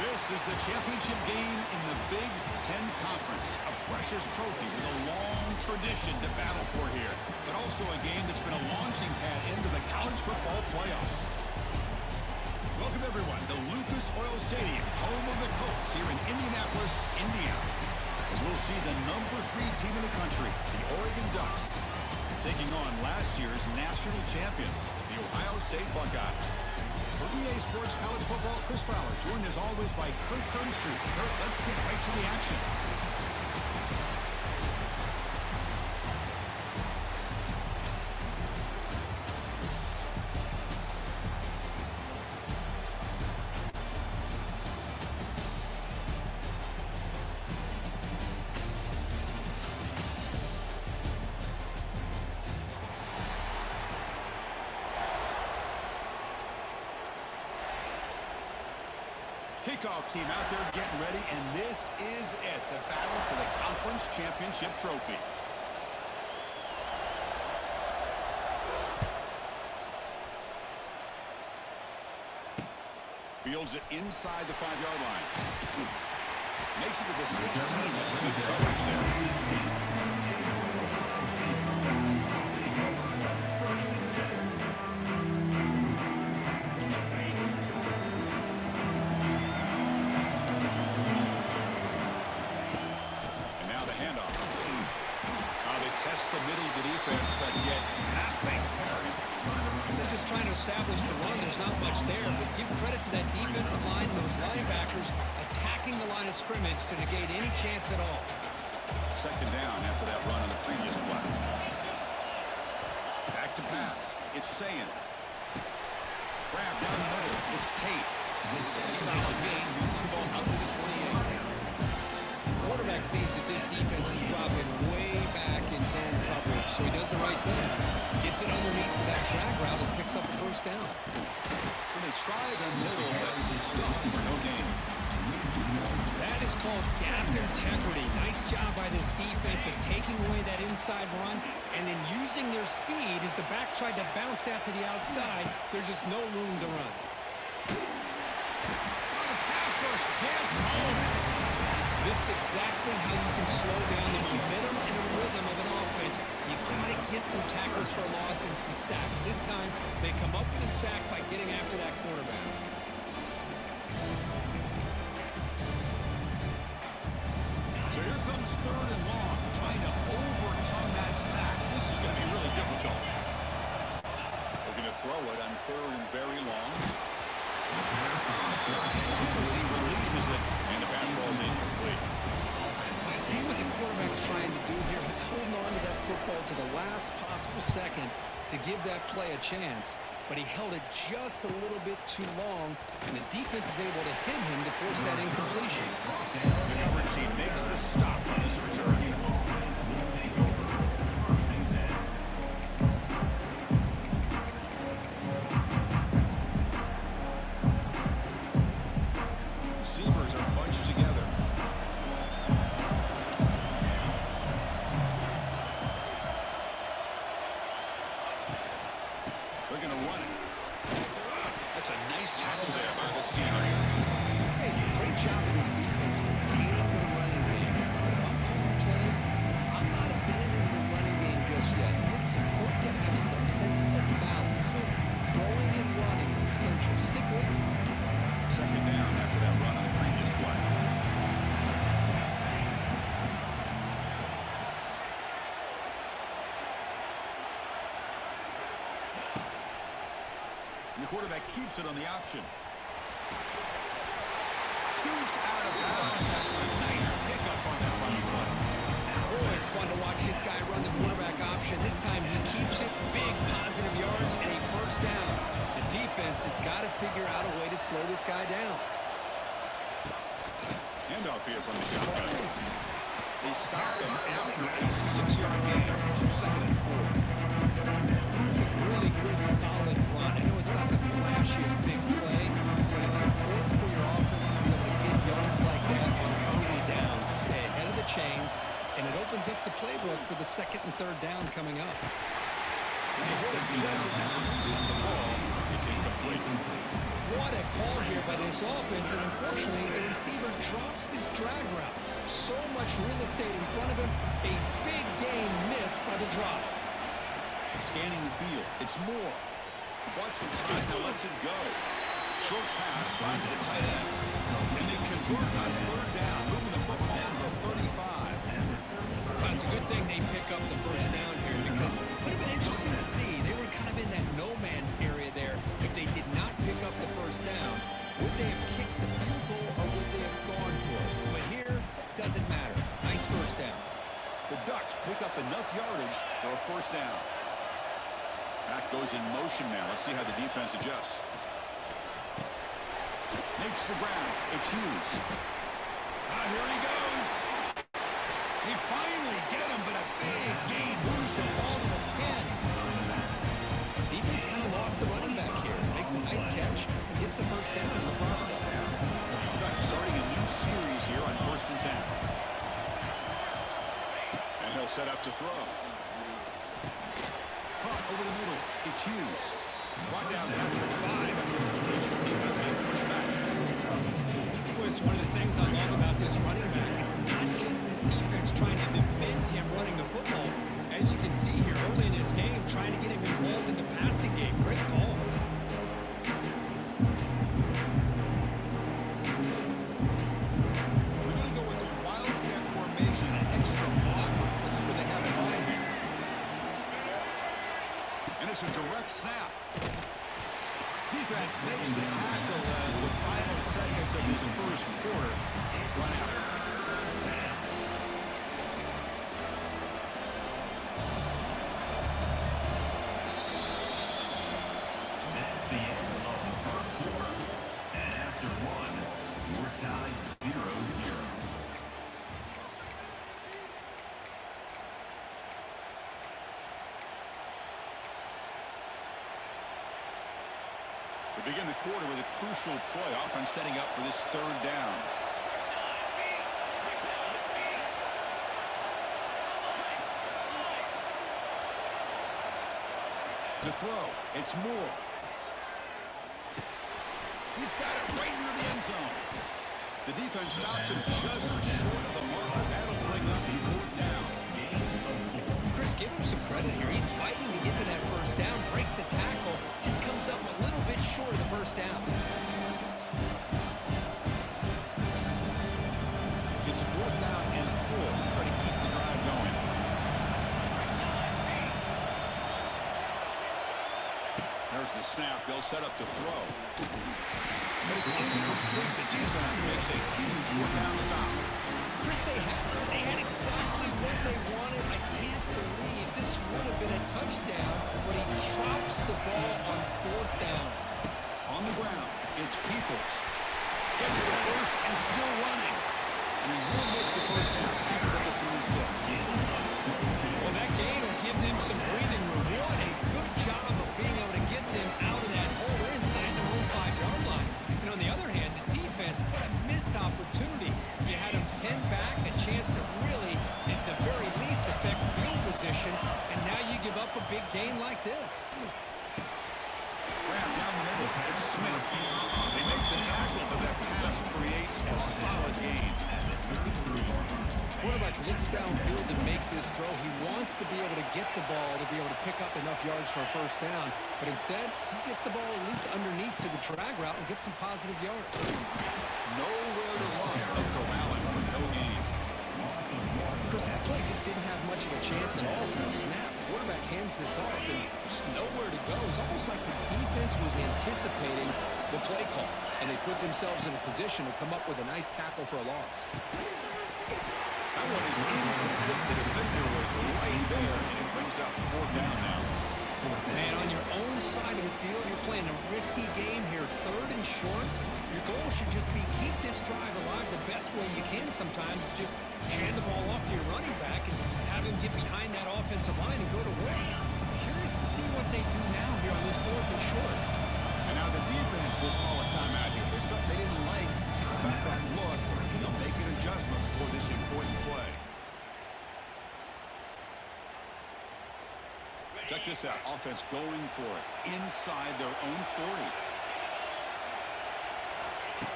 This is the championship game in the Big Ten Conference. A precious trophy with a long tradition to battle for here. But also a game that's been a launching pad into the college football playoff. Welcome, everyone, to Lucas Oil Stadium, home of the Colts here in Indianapolis, Indiana. As we'll see the number 3 team in the country, the Oregon Ducks, taking on last year's national champions, the Ohio State Buckeyes. For EA Sports College Football, Chris Fowler, joined as always by Kurt Kernstreet. Kurt, let's get right to the action. Kickoff team out there getting ready, and this is it, the battle for the conference championship trophy. Fields it inside the 5-yard line. Makes it to the 16. That's good coverage there. Test the middle of the defense, but yet nothing. They're just trying to establish the run. There's not much there, but give credit to that defensive line and those linebackers attacking the line of scrimmage to negate any chance at all. Second down after that run on the previous play. Back to pass. It's Sayin. Grab down the middle. It's Tate. It's a solid gain. Moves the ball up to the 28. Quarterback sees that this defense is dropping way back in zone coverage, so he does the right thing. Gets it underneath to that drag route and picks up a first down. When they try the middle, that's stuffed for no gain. That is called gap integrity. Nice job by this defense of taking away that inside run and then using their speed as the back tried to bounce that to the outside. There's just no room to run. The pass rush gets home. This is exactly how you can slow down the momentum and the rhythm of an offense. You got to get some tackles for a loss and some sacks. This time, they come up with a sack by getting after that quarterback. So here comes 3rd and long, trying to overcome that sack. This is going to be really difficult. Looking to throw it on 3rd and very long. As he releases it, and the pass ball is incomplete. I see what the quarterback's trying to do here. He's holding on to that football to the last possible second to give that play a chance, but he held it just a little bit too long, and the defense is able to hit him to force that incompletion. The coverage team makes the stop on this return. Receivers are bunched together. They're going to run it. That's a nice tackle there by the senior. Hey, it's a great job of this defense containing the running game. If I'm calling plays, I'm not abandoning the running game just yet. I think it's important to have some sense of balance. So throwing and running is essential. Stick with it. Second down after that run on the previous play. And the quarterback keeps it on the option. Scoots out of bounds after a nice pickup on that running play. Boy, it's fun to watch this guy run the quarterback option. This time he keeps it, big positive yards, and a first down. The defense has got to figure out a way to slow this guy down. Handoff here from the shotgun. They stop him after a 6-yard gain. So 2nd and 4. It's a really good, solid run. I know it's not the flashiest big play, but it's important for your offense to be able to get yards like that on early down to stay ahead of the chains, and it opens up the playbook for the 2nd and 3rd down coming up. And they hit him just as he releases the ball. It's incomplete. What a call here by this offense, and unfortunately, the receiver drops this drag route. So much real estate in front of him, a big gain missed by the drop. Scanning the field, it's Moore. Bought some time, now lets it go. Short pass finds the tight end. And they convert on third down, moving the football to the 35. Well, it's a good thing they pick up the first down here because it would have been interesting to see. They were kind of in that no man's area there. If they did not pick up the first down, would they have kicked the field goal or would they have gone for it? But here, doesn't matter. Nice first down. The Ducks pick up enough yardage for a first down. Back goes in motion now. Let's see how the defense adjusts. Makes the ground. It's Hughes. Here he goes. He finally get him, but a big gain moves the ball to the 10. Defense kind of lost the running back here. Makes a nice catch and gets the first down in the process. Ducks starting a new series here on 1st and 10. And he'll set up to throw. Caught over the middle. It's Hughes. Brought down to the 5 after the completion. Defense being pushed back. It's one of the things I love about this running back. It's not just this defense trying to defend him running the football. As you can see here early in this game, trying to get him involved in the passing game. Great call. We're going to go with the wildcat formation, an extra blocker. Let's see what they have in mind here. And it's a direct snap. Defense makes the tackle as the final seconds of this first quarter run out. That's the end of the first quarter. And after one, we're tied 0-0. We begin the quarter with a crucial play. Offense setting up for this third down. To throw, it's Moore. He's got it right near the end zone. The defense stops him just short of the mark. That'll bring up the fourth down. Chris, give him some credit here. He's fighting to get to that first down, breaks the tackle, just comes up a little bit short of the first down. It's 4th down and 4. He's trying to keep the drive going. There's the snap. They'll set up to throw. But it's incomplete. The defense makes a huge 4th down stop. Chris, they had exactly what they wanted. I can't believe this would have been a touchdown, but he drops the ball on 4th down. On the ground, it's Peoples. Gets the first and still running. And he will make the first down. Tackled at the 26. Well, that gain will give them some breathing room. What a good job of being able to get them out of that hole. They're inside their own 5-yard line. And on the other hand, the defense, what a missed opportunity. You had them pinned back, a chance to really, at the very least, affect field position, and now you give up a big gain like this. Grab down the middle. It's Smith. They make the tackle, but that pass creates a solid gain. Quarterback looks downfield to make this throw. He wants to be able to get the ball to be able to pick up enough yards for a first down, but instead, he gets the ball at least underneath to the drag route and gets some positive yards. Nowhere to run. They'll corral him for no gain. Chris, that play just didn't have much of a chance at all for the snap. Quarterback hands this off and just nowhere to go. It's almost like the defense was anticipating the play call, and they put themselves in a position to come up with a nice tackle for a loss. That one is incomplete. The defender was right there, and it brings up 4th down now. Man, on your own side of the field, you're playing a risky game here, 3rd and short. Your goal should just be keep this drive alive the best way you can sometimes. Is just hand the ball off to your running back and have him get behind that offensive line and go to work. Curious to see what they do now here on this 4th and short. And now the defense will call a timeout here. There's something they didn't like about that look. They'll make an adjustment for this important play. Check this out. Offense going for it inside their own 40.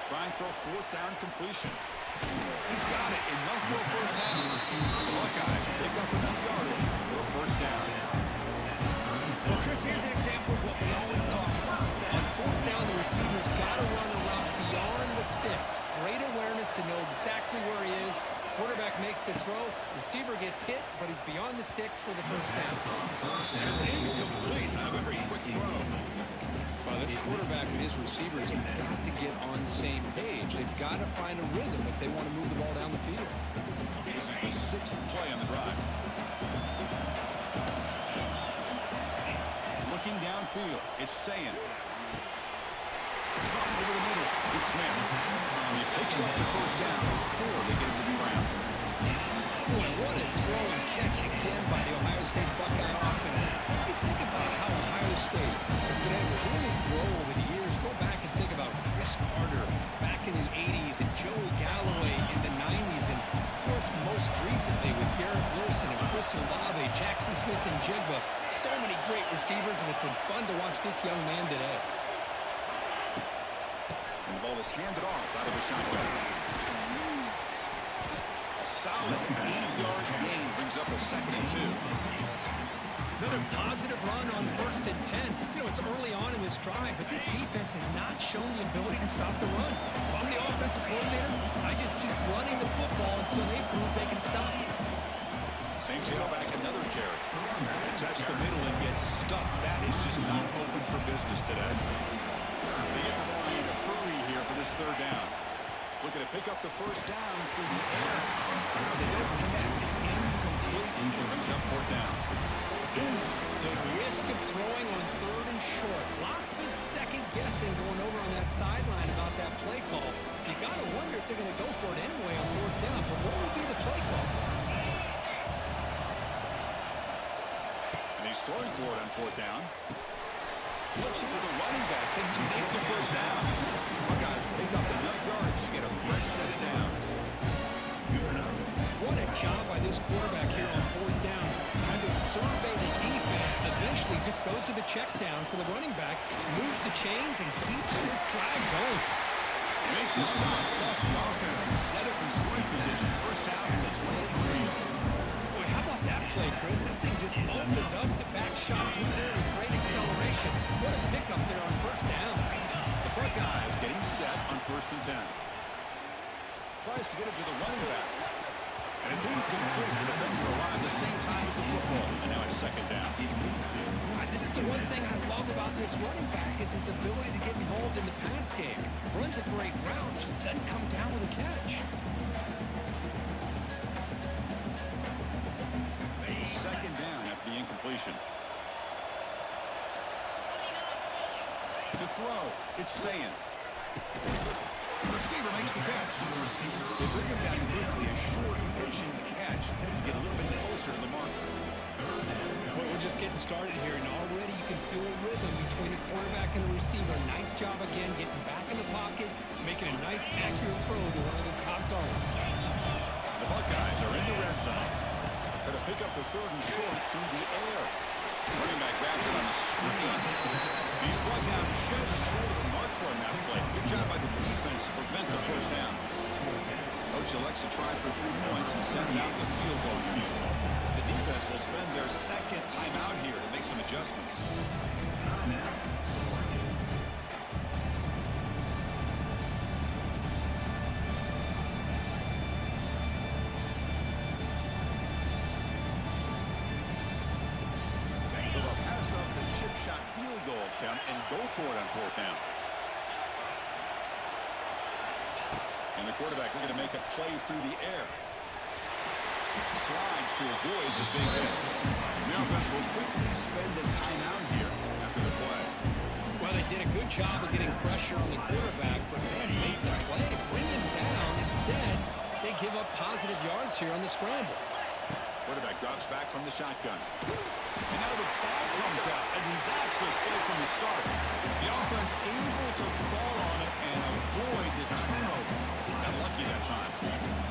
Trying for a fourth down completion. He's got it. Enough for a first down. The Buckeyes pick up enough yardage for a first down. Well, Chris, here's an example of what we always talk about. On fourth down, the receiver's got to run a route beyond the sticks. Great awareness to know exactly where he is. Quarterback makes the throw. Receiver gets hit, but he's beyond the sticks for the first down. It's incomplete. A very quick throw. Well, this quarterback and his receivers have got to get on the same page. They've got to find a rhythm if they want to move the ball down the field. This is the sixth play on the drive. Looking downfield, it's saying. Over the middle, it's Smith. He picks up the first down before they get to the ground. Boy, what a throw and catch again by the Ohio State Buckeye offense. You think about how Ohio State has been able to really grow over the years. Go back and think about Chris Carter back in the 80s and Joey Galloway in the 90s. And, of course, most recently with Garrett Wilson and Chris Olave, Jackson Smith and Jigba. So many great receivers, and it's been fun to watch this young man today. And the ball is handed off out of the shotgun. A solid 8-yard gain brings up a 2nd and 2. Another positive run on 1st and 10. You know, it's early on in this drive, but this defense has not shown the ability to stop the run. If I'm the offensive coordinator, I just keep running the football until they prove they can stop it. Same tailback, another carry. Touch the middle and gets stuck. That is just not open for business today. They get to the line to hurry here for this 3rd down. Looking to pick up the first down through the air. They don't connect. It's incomplete. It brings up 4th down. The risk of throwing on 3rd and short. Lots of second guessing going over on that sideline about that play call. You got to wonder if they're going to go for it anyway on 4th down. But what would be the play call? And he's throwing for it on 4th down. Flips it to the running back. Can he make the first down? Buckeyes pick up enough yards to get a fresh set of downs. What a job by this quarterback here on 4th down. Kind of survey the defense, eventually just goes to the check down for the running back, moves the chains, and keeps this drive going. Make the stop. The offense is set up in scoring position. First down from the 23. Boy, how about that play, Chris? That thing just opened up the back shot through there with great acceleration. What a pickup there on 1st down. The Buckeyes getting set on 1st and 10. Tries to get it to the running back. And it's incomplete. The defender arrived the same time as the football. And now it's 2nd down. Right, this is the one thing I love about this running back is his ability to get involved in the pass game. Runs a great route, just doesn't come down with a catch. 2nd down after the incompletion. To throw, it's Sayin. The receiver makes the catch. They bring him down quickly, a short, patient catch. Get a little bit closer to the marker. Well, we're just getting started here, and already you can feel a rhythm between the quarterback and the receiver. Nice job again, getting back in the pocket, making a nice, accurate throw to one of his top targets. The Buckeyes are in the red zone. They're to pick up the 3rd and short through the air. Running back grabs it on the screen. He's brought down just short of the marker on that play. Good job by the defense to prevent the first down. Coach elects to try for 3 points and sends out the field goal unit. The defense will spend their 2nd timeout here to make some adjustments. So they'll pass up the chip shot field goal attempt and go for it on 4th down. And the quarterback looking to make a play through the air. Slides to avoid the big hit. The offense will quickly spend a timeout here after the play. Well, they did a good job of getting pressure on the quarterback, but man, make the play, bring him down. Instead, they give up positive yards here on the scramble. Quarterback drops back from the shotgun. And now the ball comes out. A disastrous play from the start. The offense able to fall on it and avoid the turnover. Got lucky that time.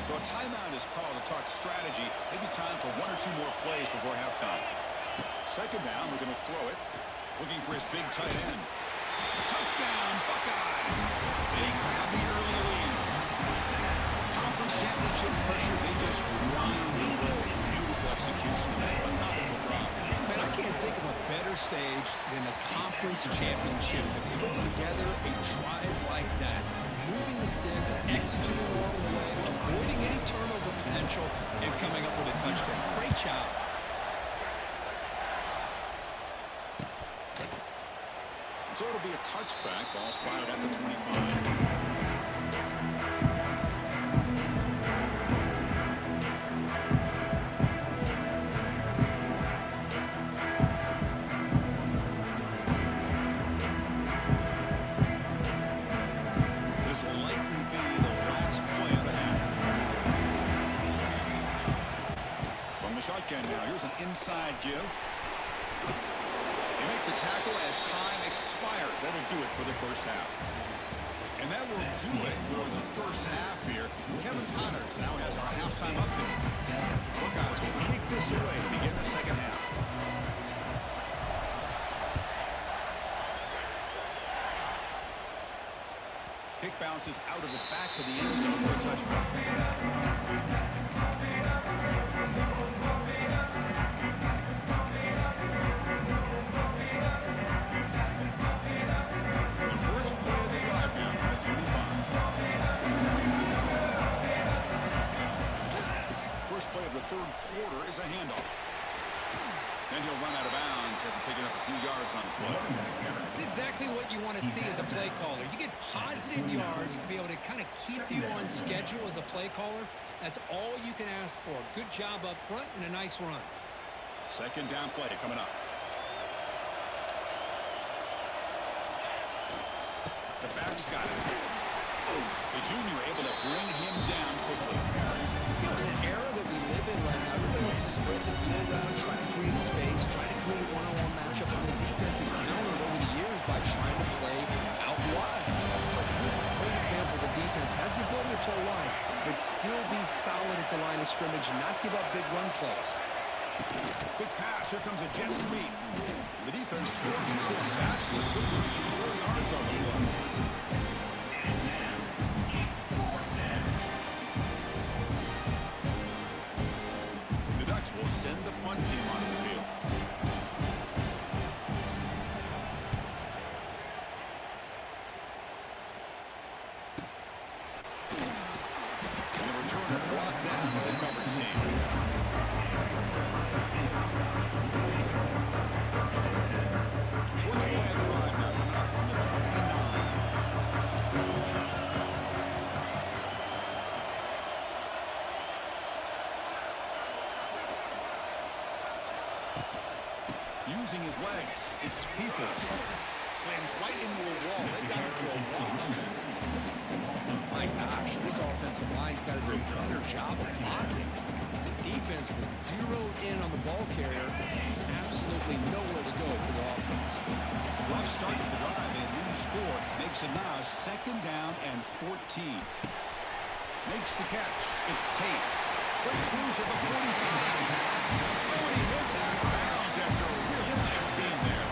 So a timeout is called to talk strategy. Maybe time for 1 or 2 more plays before halftime. 2nd down, we're going to throw it. Looking for his big tight end. Touchdown, Buckeyes! They grab the early stage than the conference championship to put together a drive like that. Moving the sticks, executing along the way, avoiding any turnover potential, and coming up with a touchdown. Great job. So it'll be a touchback. Ball spotted at the 25. Shotgun now. Here's an inside give. They make the tackle as time expires. That'll do it for the first half. And that will do it for the first half here. Kevin Connors now has our halftime update. Buckeyes will kick this away to begin the second half. Kick bounces out of the back of the end zone for a touchback. First play of the third quarter is a handoff. And he'll run out of bounds after picking up a few yards on the play. That's exactly what you want to see as a play caller. You get positive yards to be able to kind of keep you on schedule as a play caller. That's all you can ask for. Good job up front and a nice run. Second down play coming up. The back's got it. The junior able to bring him down quickly. You know, in an era that we live in right now, everybody wants to spread the field around, try to create space, try to create one-on-one matchups, and the defense has countered over the years by trying to play out wide. But here's a great example. The defense has the ability to play wide, but still be solid at the line of scrimmage, not give up big run plays. Big pass. Here comes a jet sweep. The defense swerves. He's going backwards. He'll lose 4 yards on the play. Will send the punt team onto the field. And the returner brought down by the coverage team. First play of the drive now coming up from the 29. Using his legs, it's Peoples. Slams right into a wall. They got it for a loss. My gosh, this offensive line's got to do a better job of blocking. The defense was zeroed in on the ball carrier. Absolutely nowhere to go for the offense. Rough start to the drive. They lose 4. Makes it now second down and 14. Makes the catch. It's Tate. Breaks loose at the 45. Oh, he hits it out of bounds after a really nice game there.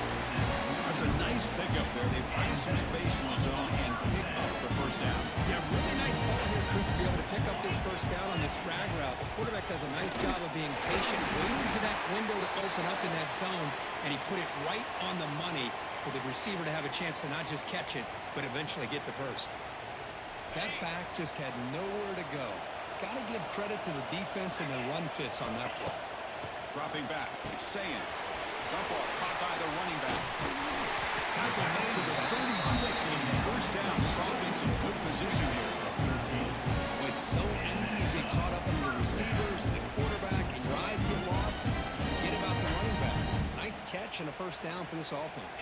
That's a nice pickup there. They find some space in the zone and pick up the first down. Yeah, really nice call here, Chris, to be able to pick up this first down on this drag route. The quarterback does a nice job of being patient, waiting for that window to open up in that zone, and he put it right on the money for the receiver to have a chance to not just catch it, but eventually get the first. That back just had nowhere to go. Got to give credit to the defense and the run fits on that play. Dropping back, it's Sayan. Dump off, caught by the running back. Tackle made at the 36, and first down. This offense in good position here. Well, it's so easy to get caught up in the receivers and the quarterback, and your eyes get lost. Forget about the running back. Nice catch and a first down for this offense.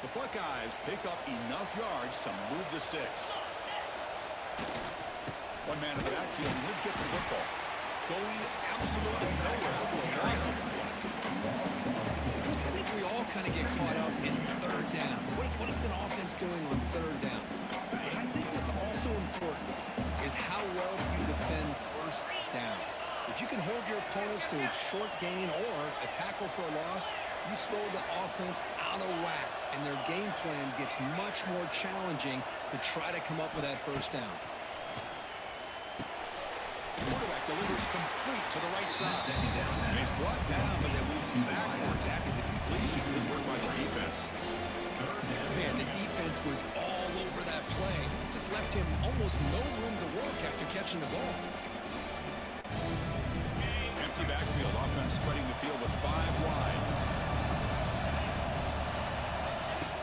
The Buckeyes pick up enough yards to move the sticks. One man in the backfield, and he'll get the football. Going absolutely nowhere. Awesome. Chris, I think we all kind of get caught up in third down. What is an offense doing on third down? But I think what's also important is how well you defend first down. If you can hold your opponents to a short gain or a tackle for a loss, you throw the offense out of whack, and their game plan gets much more challenging to try to come up with that first down. Quarterback delivers complete to the right side. And he's brought down, but they move backwards after the completion. position. Good work by the defense. Man, the defense was all over that play. Just left him almost no room to work after catching the ball. Empty backfield. Offense spreading the field with 5 wide.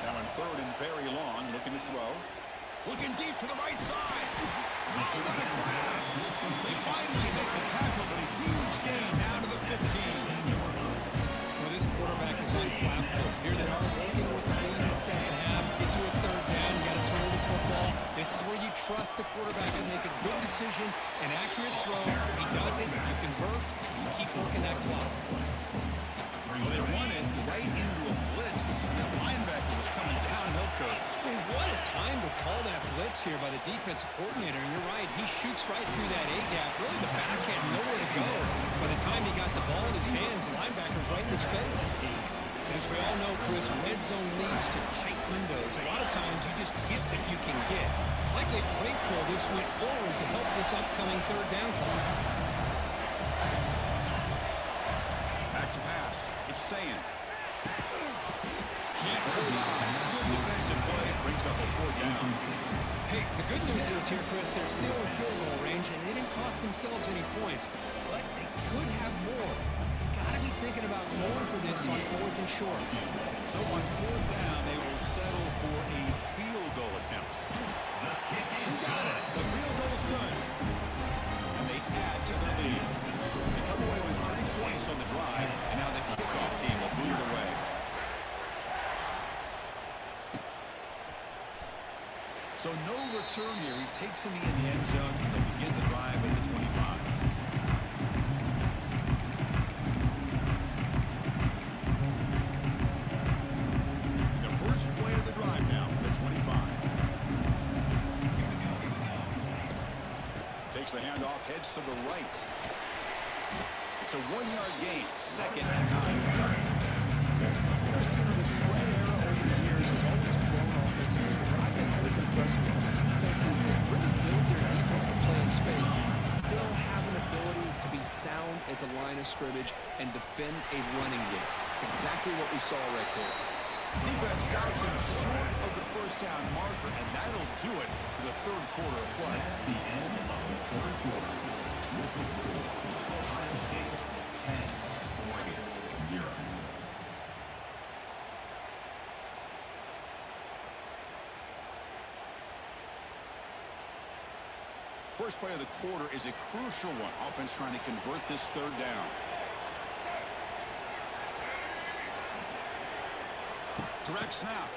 Now in third and very long, looking to throw. Looking deep to the right side. Oh, what a grab. They finally make the tackle, but a huge gain down to the 15. Well, this quarterback is unflappable. Here they are working with the lead in the second half. Get to a third down. You got to throw the football. This is where you trust the quarterback to make a good decision, an accurate throw. He does it. You convert. You keep working that clock. Well, they run it right into a blitz. The linebacker was coming downhill, Kurt. Man, what a time to call that blitz here by the defensive coordinator. And you're right, he shoots right through that A-gap. Really, the back had nowhere to go. By the time he got the ball in his hands, the linebacker's right in his face. As we all know, Chris, red zone leads to tight windows. A lot of times you just get what you can get. Likely a great pull this went forward to help this upcoming third down call. Back to pass. It's saying. Can't hold on. Good defensive play. Brings up a 4th down. Hey, the good news is here, Chris, they're still in field goal range, and they didn't cost themselves any points. But they could have more. Got to be thinking about going for this on 4th and short. So on 4th down, they will settle for a field goal attempt. You got it. The field goal is good. And they add to their lead. They come away with 3 points on the drive, and now the kickoff team will boot it away. So no return here. He takes it in the end zone, and they begin the drive at the 25. The first play of the drive now for the 25. Takes the handoff, heads to the right. It's a 1-yard gain, 2nd and 9. Christian, the spread era over the years has always blown offensively. What I've been always impressed with defenses that really build their defense to play in space still have an ability to be sound at the line of scrimmage and defend a running game. It's exactly what we saw right there. Defense stops him short of the first down marker, and that'll do it for the 3rd quarter of play. That's the end of the 3rd quarter. With the score, Ohio State 10, Oregon 0. First play of the quarter is a crucial one. Offense trying to convert this 3rd down. Direct snap.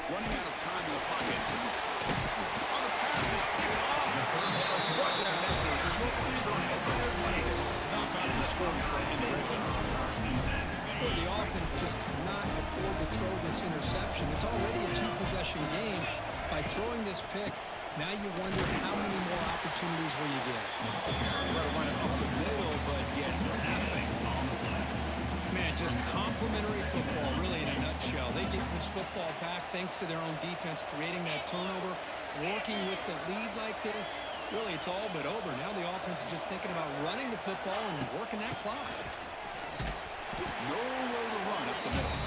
Running out of time in the pocket. Oh, the pass is picked off. What did I meant to a short return at the play to stop out the scoring play in the red zone. Well, the offense just cannot afford to throw this interception. It's already a 2-possession game. By throwing this pick, now you wonder how many more opportunities will you get. Try to run it up the middle, but get nothing on the play. Man, just complimentary football, really, in a nutshell. They get this football back thanks to their own defense, creating that turnover, working with the lead like this. Really, it's all but over. Now the offense is just thinking about running the football and working that clock. Nowhere to run up the middle.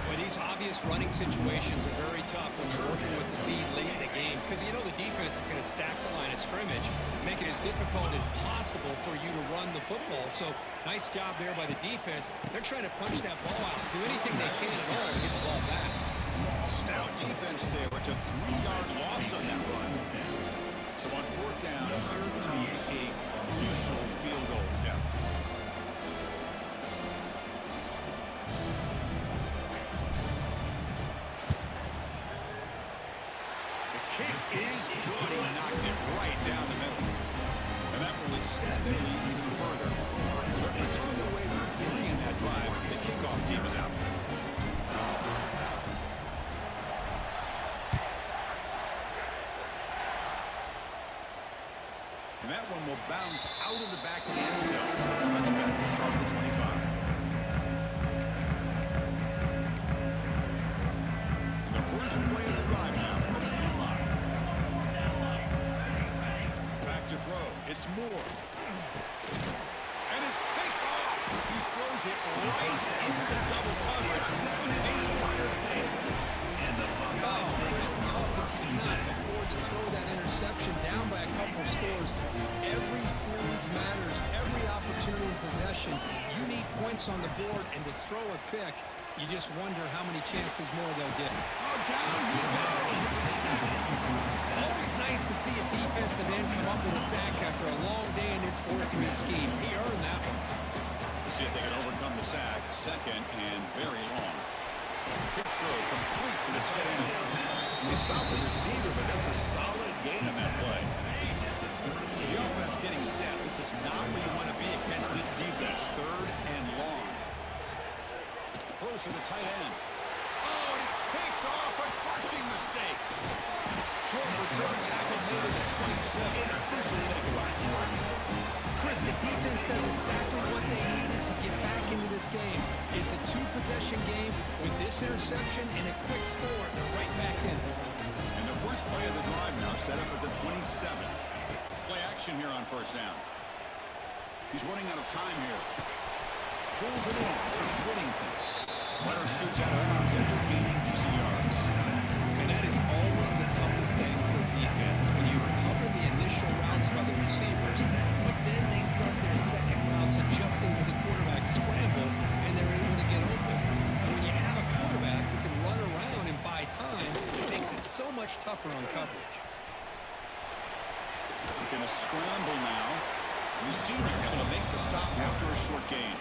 Boy, these obvious running situations are very tough when you're working with the lead late in the game because you know the defense is going to stack the line of scrimmage, make it as difficult as possible for you to run the football. So nice job there by the defense. They're trying to punch that ball out, do anything they can at all to get the ball back. Stout defense there. It's a 3-yard loss on that run. So on 4th down, here comes a crucial field goal attempt. Kick is good. He knocked it right down the middle. And that will extend their lead even further. So after coming away with 3 in that drive, the kickoff team is out. And that one will bounce out of the back of the end zone. So a touchback to start the 25. And the first play of the drive now for the 25. Back to throw. It's Moore. And it's picked off. He throws it right into double coverage. And he's fired ahead. Oh, Chris, the offense could not afford to throw that interception down by a couple of scores. Every series matters. Every opportunity in possession. You need points on the board, and to throw a pick, you just wonder how many chances more they'll get. Oh, down he goes. It's a sack. Always nice to see a defensive end come up with a sack after a long day in his 4-3 scheme. He earned that one. We'll see if they can overcome the sack. Second and very long. Quick throw complete to the tight end. They stop the receiver, but that's a solid gain on that play. So the offense getting set. This is not where you want to be against this defense. Third and long. Throws to the tight end. Oh, and it's picked off. A crushing mistake. Short return tackle made at the 27. A crucial takeaway. Chris, the defense does exactly what they needed to get back into this game. It's a two-possession game with this interception and a quick score. They're right back in it. And the first play of the drive now set up at the 27. Play action here on first down. He's running out of time here. Pulls it in. It's Whittington. Runner scoots out of bounds after gaining decent yards. And that is always the toughest thing for defense, when you recover the initial routes by the receivers, but then they start their second routes adjusting to the quarterback scramble, and they're able to get open. And when you have a quarterback who can run around and buy time, it makes it so much tougher on coverage. They're going to scramble now. Receiver able to make the stop after a short gain.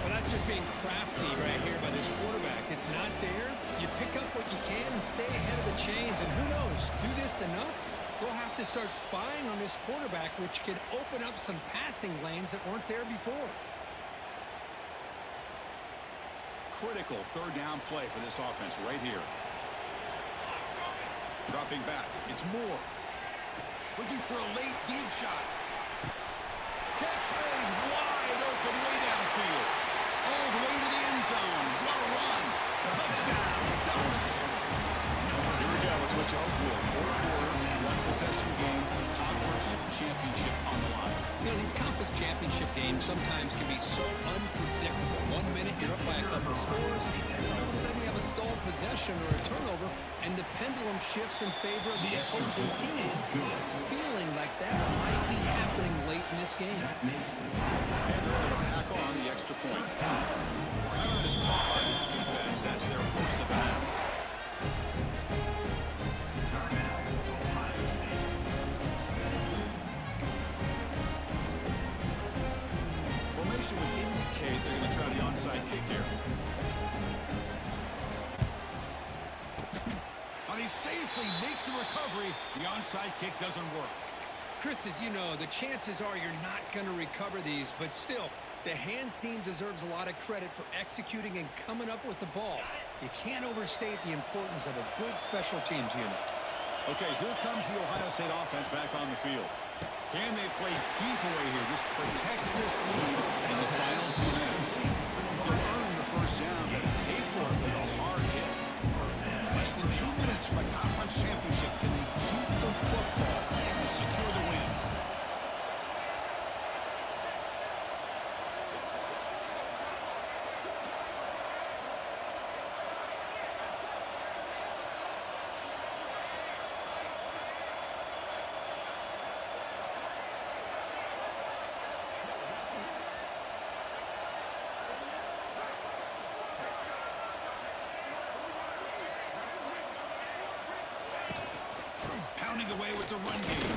Well, that's just being crafty right here by this quarterback. It's not there. You pick up what you can and stay ahead of the chains. And who knows, do this enough, they'll have to start spying on this quarterback, which could open up some passing lanes that weren't there before. Critical third down play for this offense right here. Dropping back. It's Moore. Looking for a late deep shot. Catch made wide open way downfield. All the way to the end zone. What a run. Touchdown. Ducks. Here we go. It's what you hope for. Fourth quarter, one possession game, conference championship on the line. You know, these conference championship games sometimes can be so unpredictable. 1 minute you're up by a couple of scores, and all of a sudden you have a stalled possession or a turnover, and the pendulum shifts in favor of the opposing team. It's feeling like that might be happening late in this game. And they're able to tackle on the extra point. Timeout is called by the defense. That's their first of the half. Formation would indicate they're going to try the onside kick here. Now they safely make the recovery. The onside kick doesn't work. Chris, as you know, the chances are you're not going to recover these, but still, the hands team deserves a lot of credit for executing and coming up with the ball. You can't overstate the importance of a good special teams unit. Okay, here comes the Ohio State offense back on the field. Can they play keep away here? Just protect this lead in the final 2 minutes. They'll earn the first down, but pay for it with a hard hit. Less than 2 minutes from a conference championship. Can they keep the football and secure the win? Pounding away with the run game.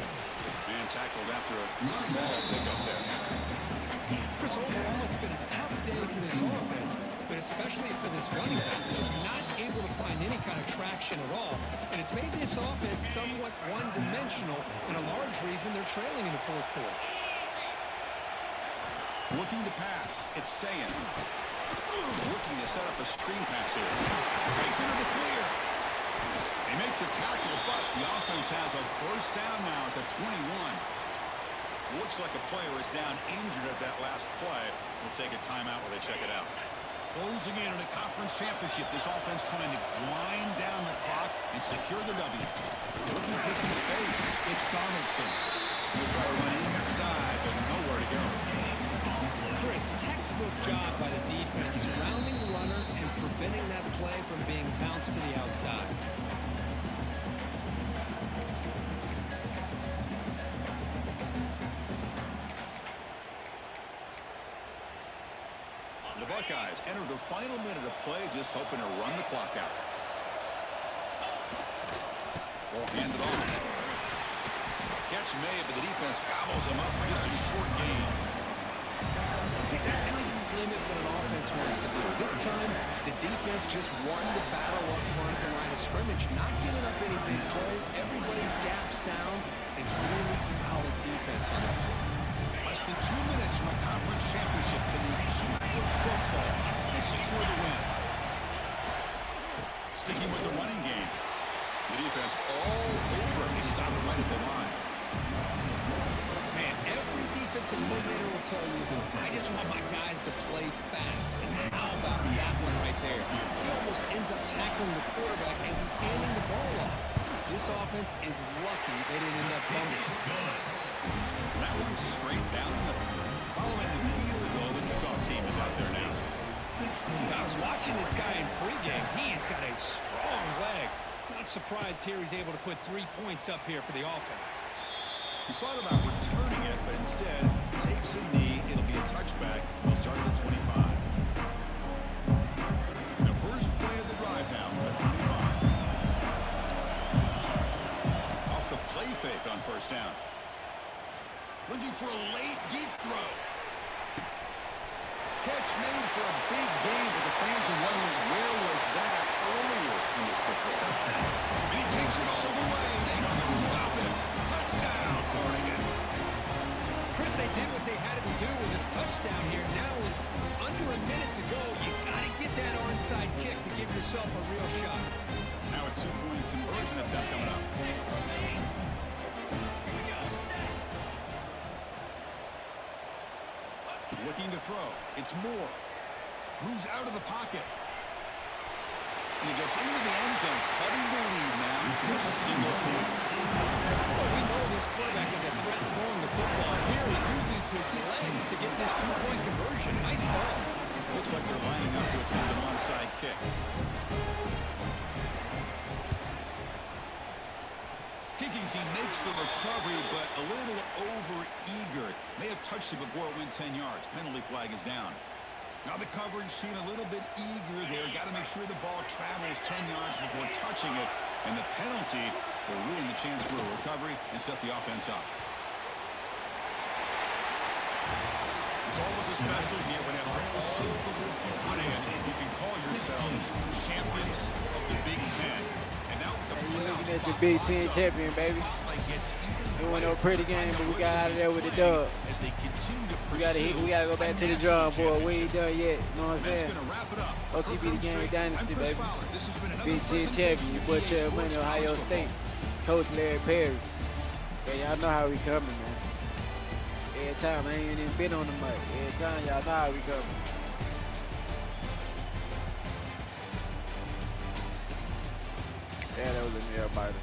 And tackled after a small pickup there. Chris, overall, it's been a tough day for this offense, but especially for this running back, just not able to find any kind of traction at all. And it's made this offense somewhat one-dimensional, and a large reason they're trailing in the fourth quarter. Looking to pass. It's Sayan. Looking to set up a screen pass here. Breaks into the clear. They make the tackle, but the offense has a first down now at the 21. Looks like a player is down injured at that last play. We'll take a timeout while they check it out. Closing in on a conference championship, this offense trying to grind down the clock and secure the W. Looking for some space. It's Donaldson. He'll try to run inside, but nowhere to go. Chris, Chris, textbook job by the defense surrounding the runner and preventing that play from being bounced to the outside. The Buckeyes enter the final minute of play, just hoping to run the clock out. Ball handed off. Catch made, but the defense gobbles him up for just a short gain. See, that's how you limit what an offense wants to do. This time, the defense just won the battle up front at the line of scrimmage, not giving up any big plays. Everybody's gap sound. It's really solid defense on that play. Less than 2 minutes from a conference championship in the heat of football. They secure the win. Sticking with the running game. The defense all over it. They stop it right at the line. Man, every defensive coordinator will tell you, I just want my guys to play fast. And how about that one right there? He almost ends up tackling the quarterback as he's handing the ball off. This offense is lucky they didn't end up fumbling. That one's straight down the middle. Following the field goal, the kickoff team is out there now. I was watching this guy in pregame. He's got a strong leg. Not surprised here he's able to put 3 points up here for the offense. He thought about returning it, but instead takes a knee. It'll be a touchback. They'll start at the 25. The first play of the drive now, the 25. Off the play fake on first down. Looking for a late, deep throw. Catch made for a big gain, but the fans are wondering where was that earlier in this football. And he takes it all the way. They couldn't stop it. Touchdown, Oregon. Chris, they did what they had to do with this touchdown here. Now with under a minute to go, you got to get that onside kick to give yourself a real shot. Now a two-point conversion attempt coming up. Looking to throw. It's Moore. Moves out of the pocket. And he gets into the end zone, cutting the lead now to a single point. Well, we know this quarterback is a threat throwing the football. Here he uses his legs to get this two-point conversion. Nice call. Looks like they're lining up to attempt an onside kick. Kicking team makes the recovery, but a little over-eager. May have touched it before it went 10 yards. Penalty flag is down. Now the coverage seemed a little bit eager there. Got to make sure the ball travels 10 yards before touching it. And the penalty will ruin the chance for a recovery and set the offense up. It's always a special year when after all the work you put in, you can call yourselves champions of the Big Ten. And now the playoffs. Looking at your Big Ten champion, baby. It wasn't no pretty game, but we got out of there with the dub. As they continue to We gotta go back to the drawing board. We ain't done yet. You know what I'm saying? OTB the game dynasty, baby. Big Ten champion, your boy Trev Money, Ohio State. Coach Larry Perry. Yeah, y'all know how we coming, man. Every time, I ain't even been on the mic. Every time, y'all know how we coming. Yeah, that was a nail biter.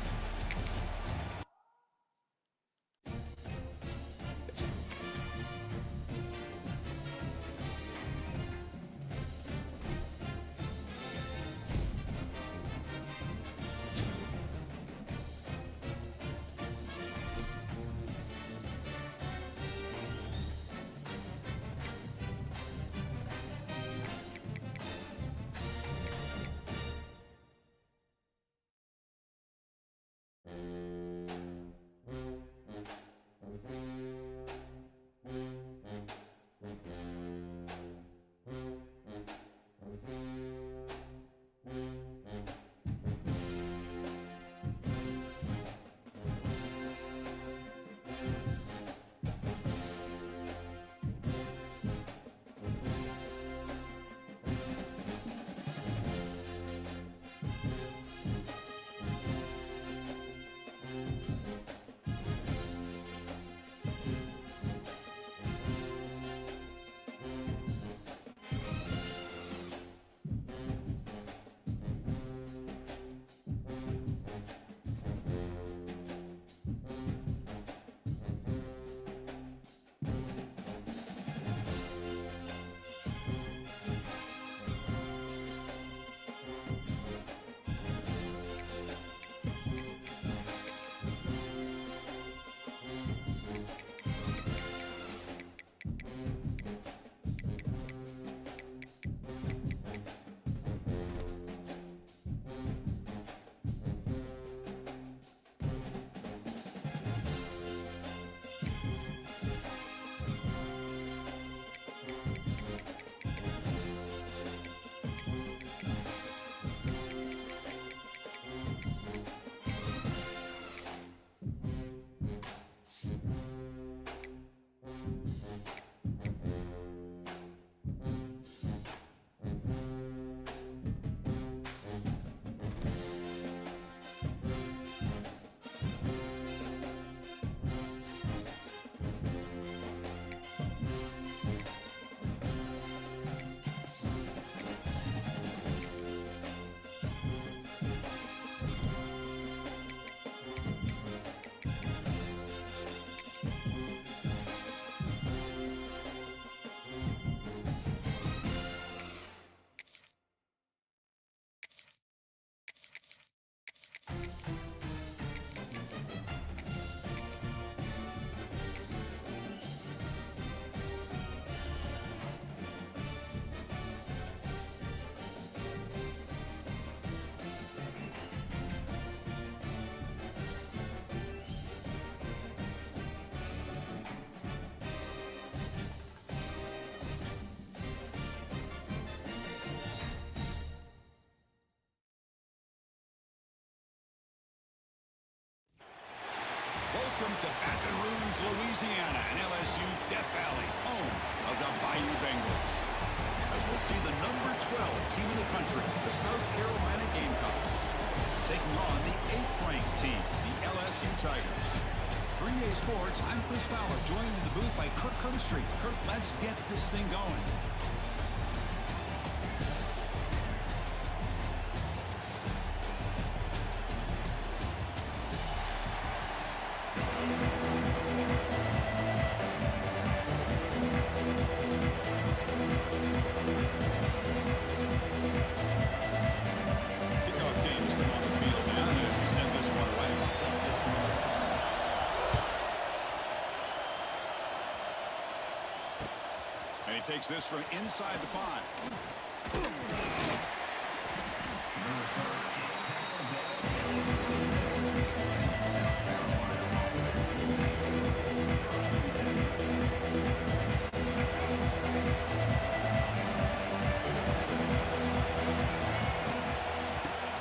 Welcome to Baton Rouge, Louisiana, and LSU Death Valley, home of the Bayou Bengals. As we'll see the number 12 team in the country, the South Carolina Gamecocks, taking on the 8th-ranked team, the LSU Tigers. For EA Sports, I'm Chris Fowler, joined in the booth by Kirk Street. Kirk, let's get this thing going. And he takes this from inside the 5.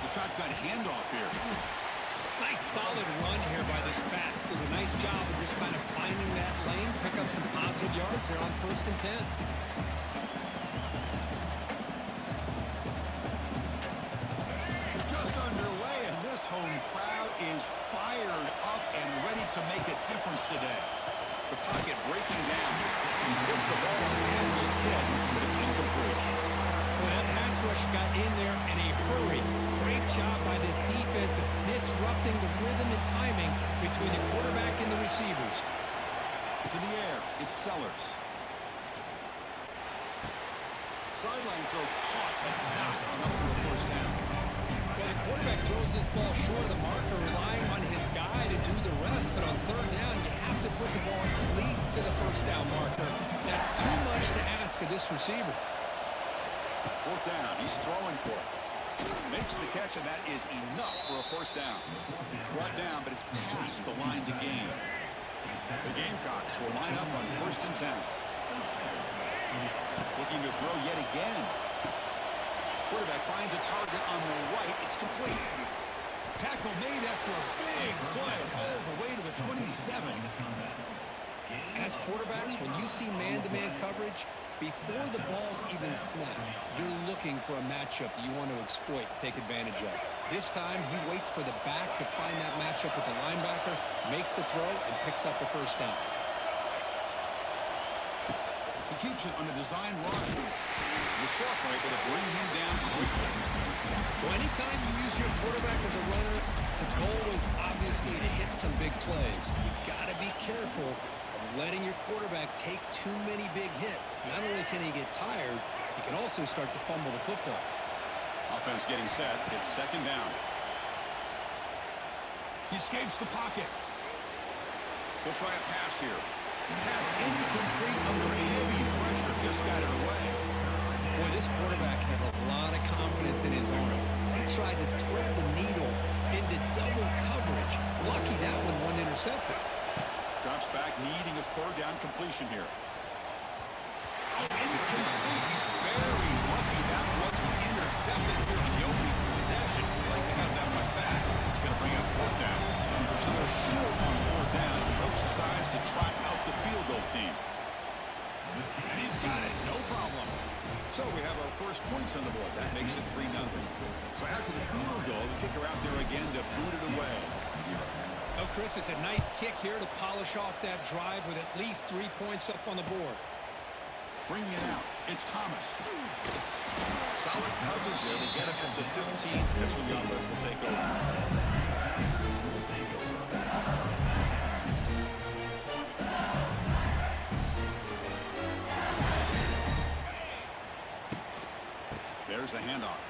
The shotgun handoff here. Nice solid run here by this back. Did a nice job of just kind of finding that lane, pick up some positive yards here on 1st and 10. Just underway, and this home crowd is fired up and ready to make a difference today. The pocket breaking down. He hits the ball as it's hit, but it's incomplete. Well, that pass rush got in there in a hurry. Great job by this defense of disrupting the rhythm and timing between the quarterback and the receivers. To the air, it's Sellers. Sideline throw caught, but not enough for a first down. Well, the quarterback throws this ball short of the marker, relying on his guy to do the rest, but on 3rd down, you have to put the ball at least to the 1st down marker. That's too much to ask of this receiver. 4th down, he's throwing for it. Makes the catch, and that is enough for a 1st down. Brought down, but it's past the line to gain. The Gamecocks will line up on 1st and 10. Looking to throw yet again. Quarterback finds a target on the right. It's complete. Tackle made after a big play all the way to the 27. As quarterbacks, when you see man-to-man coverage, before the ball's even snapped, you're looking for a matchup you want to exploit, take advantage of. This time, he waits for the back to find that matchup with the linebacker, makes the throw, and picks up a 1st down. He keeps it on a design run. The Sophomore able to bring him down quickly. Well, anytime you use your quarterback as a runner, the goal is obviously to hit some big plays. You got to be careful of letting your quarterback take too many big hits. Not only can he get tired, he can also start to fumble the football. Offense getting set. It's 2nd down. He escapes the pocket. He'll try a pass here. Pass incomplete under heavy pressure. Just got it away. Boy, this quarterback has a lot of confidence in his arm. He tried to thread the needle into double coverage. Lucky that one wasn't intercepted. Drops back, needing a 3rd down completion here. Incomplete. He's very lucky that wasn't intercepted here in the opening possession. Like to have that one back. He's going to bring up 4th down. So they're short on 4th down. Coach decides to trot out the field goal team. And he's got it. No problem. So we have our first points on the board. That makes it 3-0. So after the field goal, the kicker out there again to boot it away. Oh, Chris, it's a nice kick here to polish off that drive with at least 3 points up on the board. Bringing it out, it's Thomas. Solid coverage there. They get him at the 15. That's when the offense will take over. There's the handoff.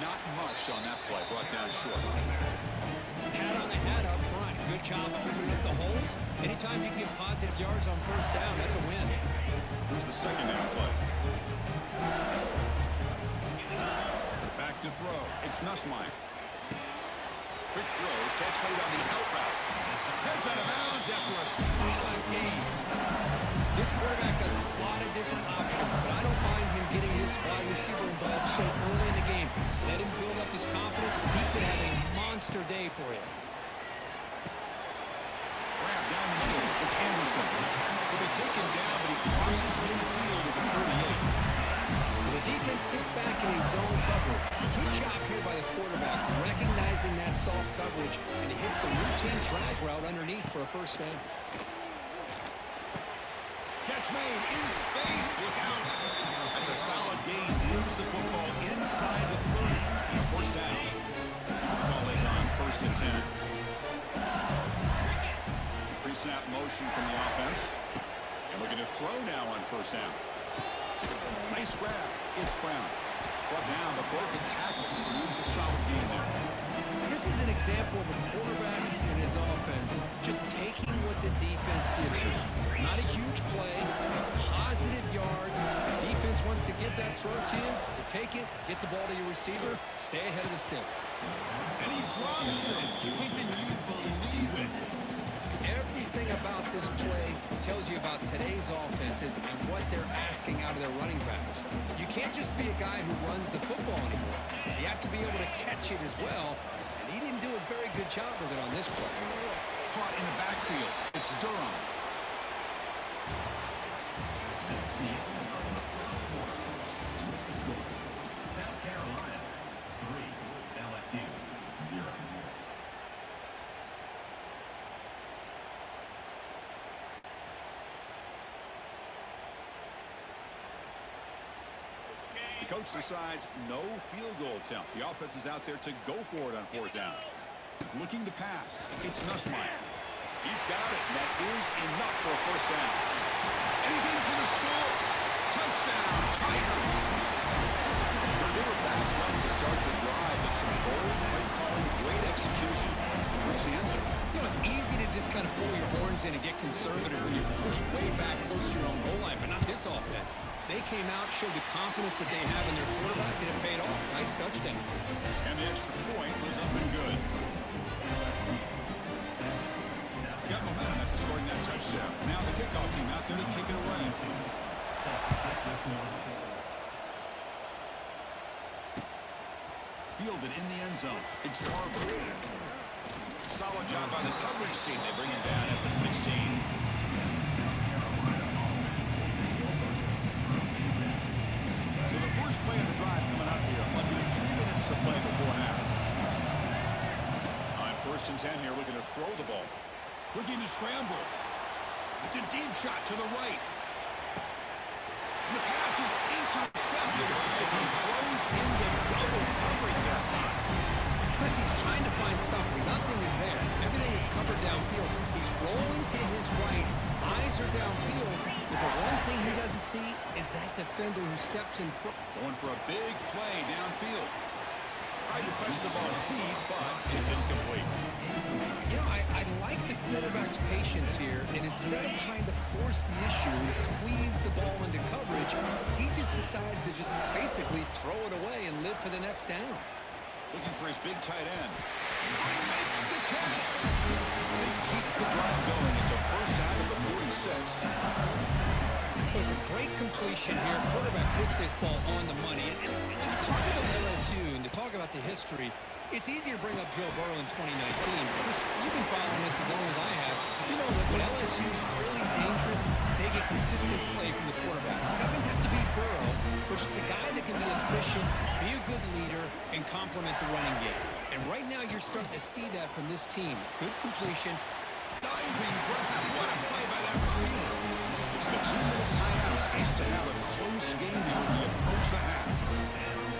Not much on that play. Brought down short. Hat on the hat up front. Good job opening up the holes. Anytime you can get positive yards on 1st down, that's a win. Here's the 2nd down play. Back to throw. It's Nussmeier. Quick throw. Catch made on the out route. Heads out of bounds after a solid gain. This quarterback has a lot of different options, but I don't mind him getting this wide receiver involved so early in the game. Let him build up his confidence. He could have a monster monster day for him. Grab down the middle. It's Anderson. Will be taken down, but he crosses midfield at the 48. The defense sits back in a zone cover. Good job here by the quarterback, recognizing that soft coverage, and he hits the routine drag route underneath for a first down. Catch made in space. Look out. That's a solid gain. Moves the football inside the 30. And a first down. So the call is on 1st and 10. Pre-snap motion from the offense. And looking to throw now on 1st down. Nice grab. It's Brown. Brought down, but broken tackle. Produce a solid gain there. This is an example of a quarterback and his offense just taking what the defense gives you. Not a huge play, positive yards. Defense wants to give that throw to you. You take it, get the ball to your receiver, stay ahead of the sticks. And he drops it. Can you believe it? Everything about this play tells you about today's offenses and what they're asking out of their running backs. You can't just be a guy who runs the football anymore. You have to be able to catch it as well, and he didn't do a very good job of it on this play. Caught in the backfield. It's Durham. South Carolina 3, LSU 0. The coach decides no field goal attempt. The offense is out there to go for it on 4th down. Looking to pass. It's Nussmeier. He's got it. And that is enough for a first down. And he's in for the score. Touchdown, Tigers. They were backed up to start the drive, but some bold play calling, great execution. Reach the end zone. You know, it's easy to just kind of pull your horns in and get conservative when you push way back close to your own goal line, but not this offense. They came out, showed the confidence that they have in their quarterback, and it paid off. Nice touchdown. And the extra point was up and good. Got momentum after scoring that touchdown. Now the kickoff team out there to kick it away. Fielded in the end zone. It's Barber. Solid job by the coverage team. They bring him down at the 16. So the first play of the drive coming up here. Under 3 minutes to play before half. On 1st and 10 here, looking to throw the ball. Looking to scramble. It's a deep shot to the right. The pass is intercepted as he throws into double coverage that time. Chris, he's trying to find something. Nothing is there. Everything is covered downfield. He's rolling to his right. Eyes are downfield. But the one thing he doesn't see is that defender who steps in front. Going for a big play downfield. Tried to press the ball deep, but it's incomplete. You know, I like the quarterback's patience here, and instead of trying to force the issue and squeeze the ball into coverage, he just decides to just basically throw it away and live for the next down. Looking for his big tight end. He makes the catch. They keep the drive going. It's a first down at the 46. It was a great completion here. Quarterback puts this ball on the money. And when you talk about LSU and to talk about the history, it's easy to bring up Joe Burrow in 2019. Chris, you've been following this as long as I have. You know that when LSU is really dangerous, they get consistent play from the quarterback. It doesn't have to be Burrow, but just a guy that can be efficient, be a good leader, and complement the running game. And right now you're starting to see that from this team. Good completion. Diving grab. What a play by that receiver. It's the 2-minute timeout. Nice to have a close game here as we approach the half.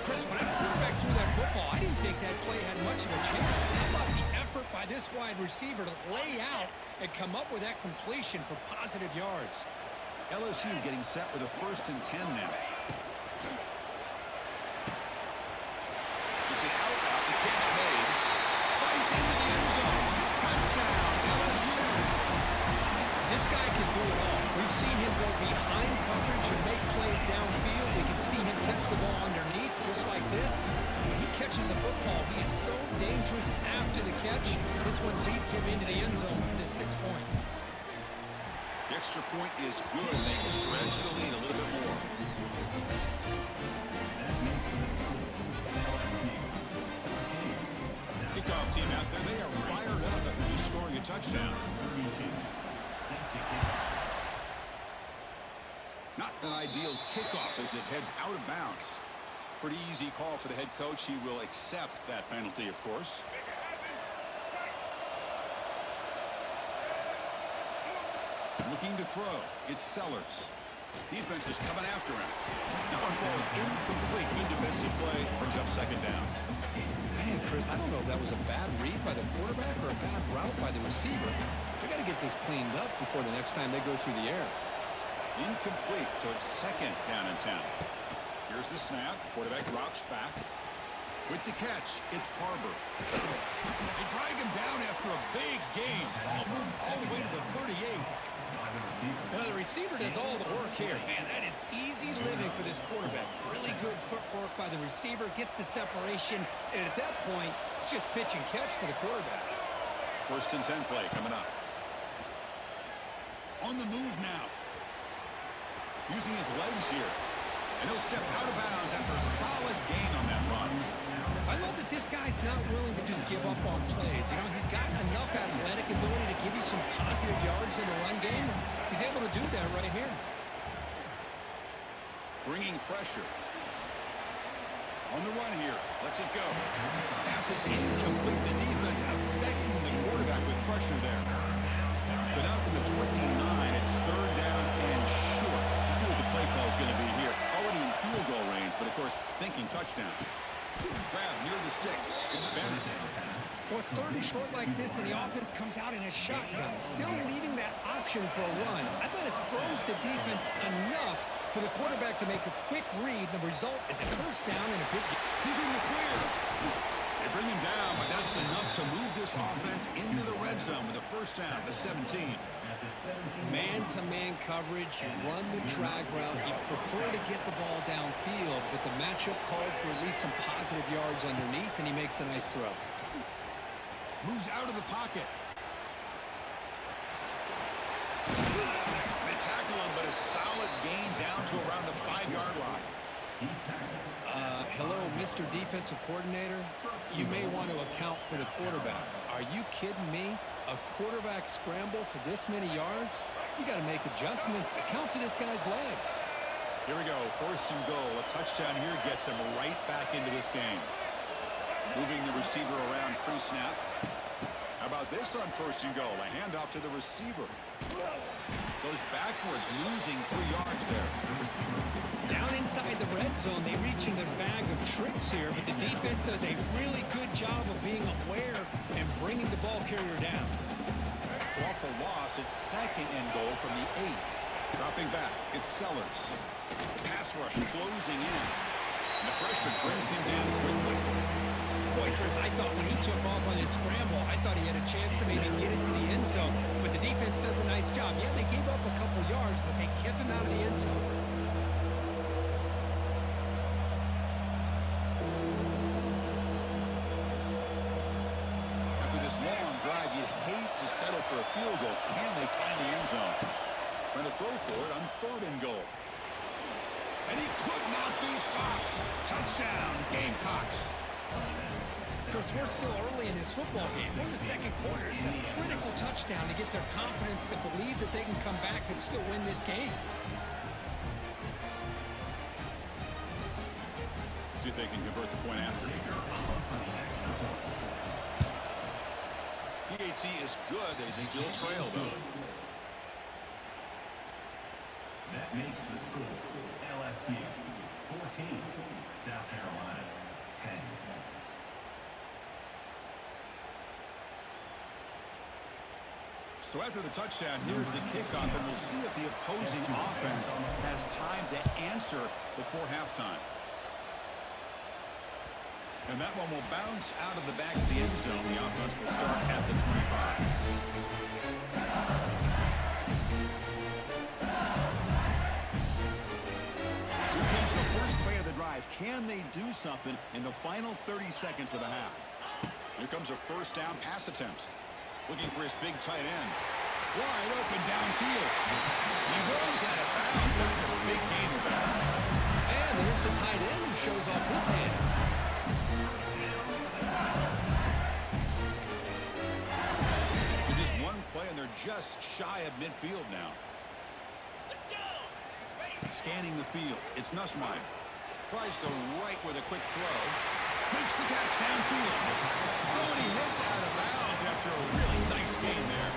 Chris, when that quarterback threw that football, I didn't think that play had much of a chance. How about the effort by this wide receiver to lay out and come up with that completion for positive yards? LSU getting set with a 1st and 10 now. It's an out. The catch made. Fights into the end zone. Touchdown, LSU. This guy can do it all. We've seen him go behind coverage and make plays downfield. We can see him catch the ball underneath just like this. When he catches the football, he is so dangerous after the catch. This one leads him into the end zone for the 6 points. The extra point is good. They stretch the lead a little bit more. Kickoff team out touchdown. Not an ideal kickoff as it heads out of bounds. Pretty easy call for the head coach. He will accept that penalty, of course. Looking to throw. It's Sellers. Defense is coming after him. That one falls incomplete. Good defensive play. Brings up second down. Man, Chris, I don't know if that was a bad read by the quarterback or a bad route by the receiver. They got to get this cleaned up before the next time they go through the air. Incomplete, so it's second down and 10. Here's the snap. Quarterback drops back. With the catch, it's Harbor. They drag him down after a big gain. Ball moved all the way to the 38. Now, the receiver does all the work here. Man, that is easy living for this quarterback. Really good footwork by the receiver. Gets the separation. And at that point, it's just pitch and catch for the quarterback. First and 10 play coming up. On the move now. Using his legs here. And he'll step out of bounds after a solid gain on that run. I love that this guy's not willing to just give up on plays. You know, he's got enough athletic ability to give you some positive yards in the run game. He's able to do that right here. Bringing pressure. On the run here. Lets it go. Pass is incomplete. The defense affecting the quarterback with pressure there. So now from the 29, it's third down and short. Let's see what the play call is going to be here. Already in field goal range, but of course, thinking touchdown. Grab near the sticks. It's Bennett. Well, it's third and short like this, and the offense comes out in a shotgun, still leaving that option for a run. I thought it throws the defense enough for the quarterback to make a quick read. The result is a first down and a big game. He's in the clear. They bring him down, but that's enough to move this offense into the red zone with a first down, the 17. Man-to-man coverage, you run the drag route, you prefer to get the ball downfield, but the matchup called for at least some positive yards underneath, and he makes a nice throw. Moves out of the pocket. They tackle him, but a solid gain down to around the 5-yard line. Hello, Mr. Defensive Coordinator. You may want to account for the quarterback. Are you kidding me? A quarterback scramble for this many yards? You got to make adjustments. Account for this guy's legs. Here we go. First and goal. A touchdown here gets him right back into this game. Moving the receiver around pre-snap. How about this on first and goal? A handoff to the receiver. Goes backwards, losing 3 yards there. Down inside the red zone, they reach in their bag of tricks here, but the defense does a really good job of being aware and bringing the ball carrier down. So off the loss, it's second and goal from the 8. Dropping back, it's Sellers. Pass rush closing in. And the freshman brings him down quickly. Boy, Chris, I thought when he took off on his scramble, I thought he had a chance to maybe get it to the end zone, but the defense does a nice job. Yeah, they gave up a couple yards, but they kept him out of the end zone. Long drive, you'd hate to settle for a field goal. Can they find the end zone? Trying to throw for it on third and goal. And he could not be stopped. Touchdown, Gamecocks. Chris, we're still early in this football game. We're in the second quarter. It's a critical touchdown to get their confidence to believe that they can come back and still win this game. See if they can convert the point after. PHC is good. They still trail, though. That makes the score LSU 14, South Carolina 10. So after the touchdown, here's the kickoff, and we'll see if the opposing offense has time to answer before halftime. And that one will bounce out of the back of the end zone. The offense will start at the 25. Here comes the first play of the drive. Can they do something in the final 30 seconds of the half? Here comes a first down pass attempt. Looking for his big tight end. Wide open downfield. He goes out of bounds. That's a big gain of that. And there's the tight end who shows off his hands. just shy of midfield now. Scanning the field. It's Nussmeier. Tries the right with a quick throw. Makes the catch downfield. Oh, and he hits out of bounds after a really nice game there.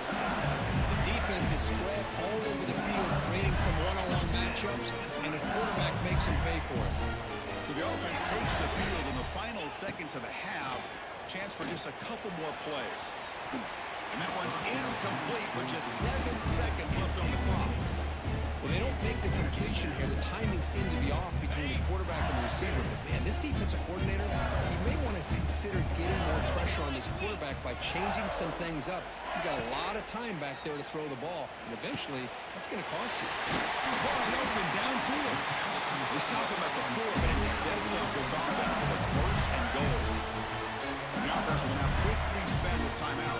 The defense is spread all over the field, creating some one-on-one matchups, and the quarterback makes him pay for it. So the offense takes the field in the final seconds of the half. Chance for just a couple more plays. And that one's incomplete with just 7 seconds left on the clock. Well, they don't make the completion here. The timing seemed to be off between the quarterback and the receiver. But, man, this defensive coordinator, he may want to consider getting more pressure on this quarterback by changing some things up. You got a lot of time back there to throw the ball, and eventually that's going to cost you. Ball open downfield. They stop him at the 4, but it sets up this offense with a first and goal. And the offense will now quickly spend the timeout.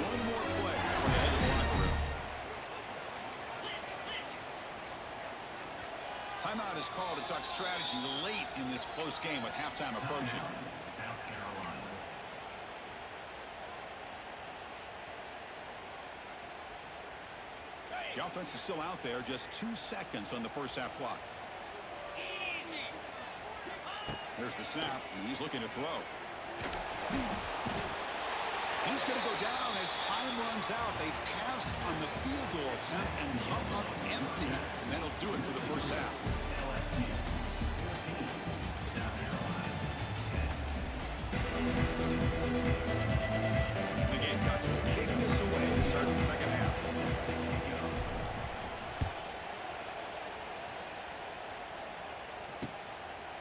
One more play before they head to the locker room. Timeout is called to talk strategy late in this close game with halftime approaching. South Carolina. The offense is still out there, just 2 seconds on the first half clock. There's the snap, and he's looking to throw. He's going to go down as time runs out. They passed on the field goal attempt and come up empty, and that'll do it for the first half. LSU. 14. South Carolina. The Gamecocks will kick this away to start the second half.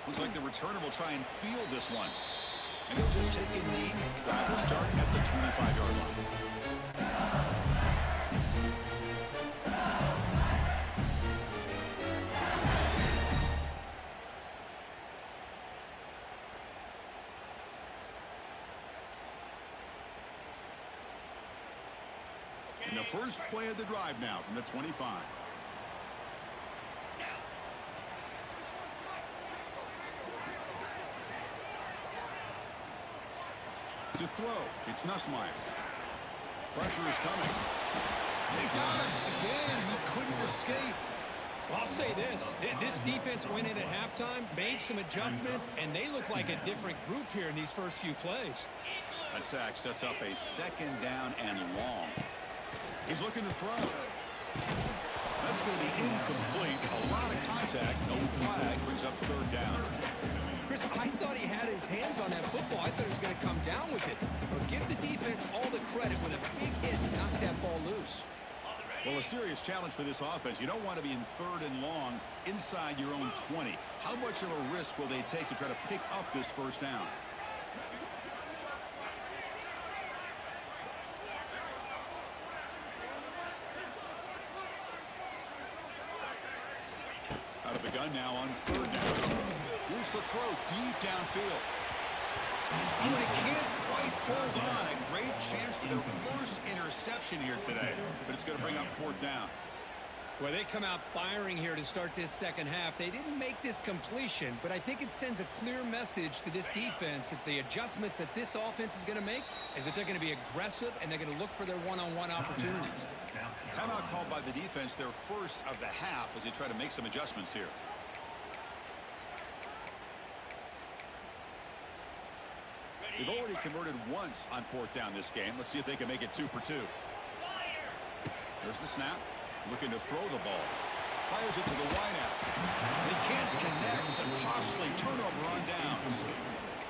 Looks like the returner will try and field this one. And he'll just take a knee. Drive will start at the 25-yard line. And the first play of the drive now from the 25. To throw, it's Nussmeier. Pressure is coming. They got it again. He couldn't escape. Well, I'll say this. This defense went in at halftime, made some adjustments, and they look like a different group here in these first few plays. That sack sets up a second down and long. He's looking to throw. That's going to be incomplete. A lot of contact. No flag. Brings up third down. Chris, I thought he had his hands on that football. I thought he was going to come down with it. But give the defense all the credit with a big hit and knock that ball loose. Well, a serious challenge for this offense. You don't want to be in third and long inside your own 20. How much of a risk will they take to try to pick up this first down? Out of the gun now on third down. Here's the throw deep downfield. Oh, and he can't quite hold on. A great chance for their first interception here today. But it's going to bring up fourth down. Well, they come out firing here to start this second half. They didn't make this completion, but I think it sends a clear message to this defense that the adjustments that this offense is going to make is that they're going to be aggressive and they're going to look for their one-on-one opportunities. Timeout called by the defense, their first of the half as they try to make some adjustments here. They've already converted once on fourth down this game. Let's see if they can make it 2 for 2. There's the snap. Looking to throw the ball. Fires it to the wideout. They can't connect. A costly turnover on downs.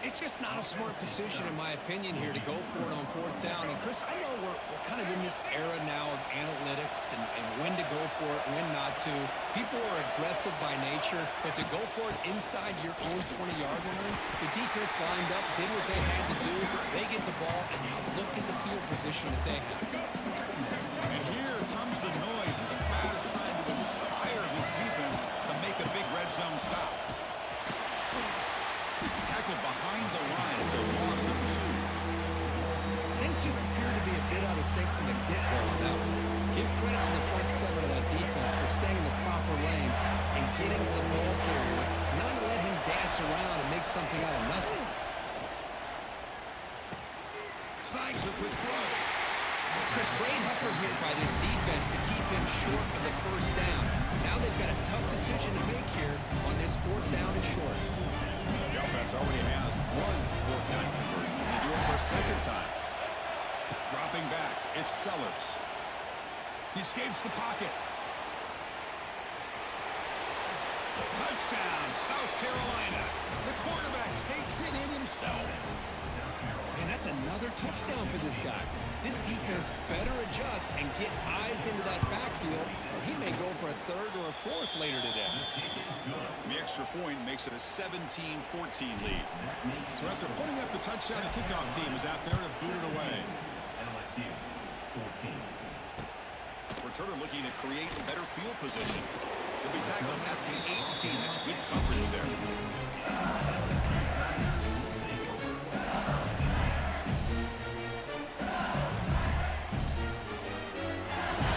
It's just not a smart decision, in my opinion, here to go for it on fourth down. And, Chris, I know we're kind of in this era now of analytics and when to go for it, when not to. People are aggressive by nature, but to go for it inside your own 20-yard line, the defense lined up, did what they had to do. They get the ball, and now look at the field position that they have. And here comes the noise. This crowd is trying to inspire this defense to make a big red zone stop. Tackled behind the line. It's a loss of 2. Things just appear to be a bit out of sync from the get-go on that one. Give credit to the front seven of that defense for staying in the proper lanes and getting to the ball carrier, not let him dance around and make something out of nothing. Slides a quick throw. Chris, great effort here by this defense to keep him short of the first down. Now they've got a tough decision to make here on this 4th down and short. The offense already has one 4th down conversion. They do it for a second time. Dropping back, it's Sellers. He escapes the pocket. Touchdown, South Carolina. The quarterback takes it in himself. And that's another touchdown for this guy. This defense better adjust and get eyes into that backfield, or he may go for a 3rd or a 4th later today. The extra point makes it a 17-14 lead. So after putting up the touchdown, the kickoff team is out there to boot it away. LSU 14. Returner looking to create better field position. He'll be tackled at the 18. That's good coverage there.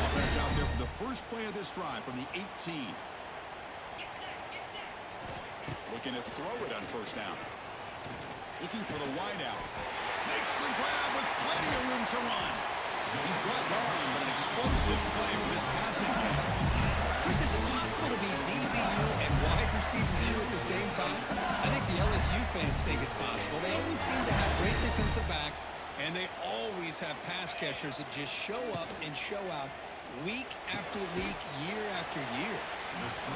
Offense out there for the first play of this drive from the 18. Looking to throw it on first down. Looking for the wideout. Makes the grab with plenty of room to run. He's brought down, but an explosive play for this passing game. Chris, is it possible to be DBU and wide receiver U at the same time? I think the LSU fans think it's possible. They always seem to have great defensive backs, and they always have pass catchers that just show up and show out week after week, year after year.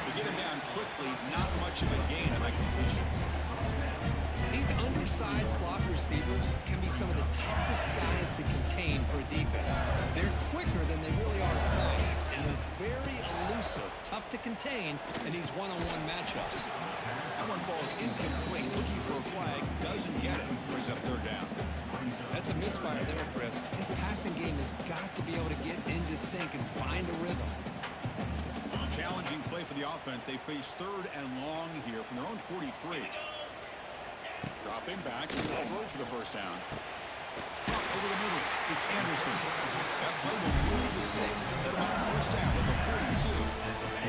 To get him down quickly, not much of a gain on that completion. These undersized slot receivers can be some of the toughest guys to contain for a defense. They're quicker than they really are fast, and they're very elusive, tough to contain in these one-on-one matchups. That one falls incomplete, looking for a flag, doesn't get it, brings up 3rd down. That's a misfire there, Chris. This passing game has got to be able to get into sync and find a rhythm. Challenging play for the offense. They face 3rd and long here from their own 43. Dropping back, and they'll throw for the first down. Over the middle, it's Anderson. That play will move the sticks, set him up first down at the 42.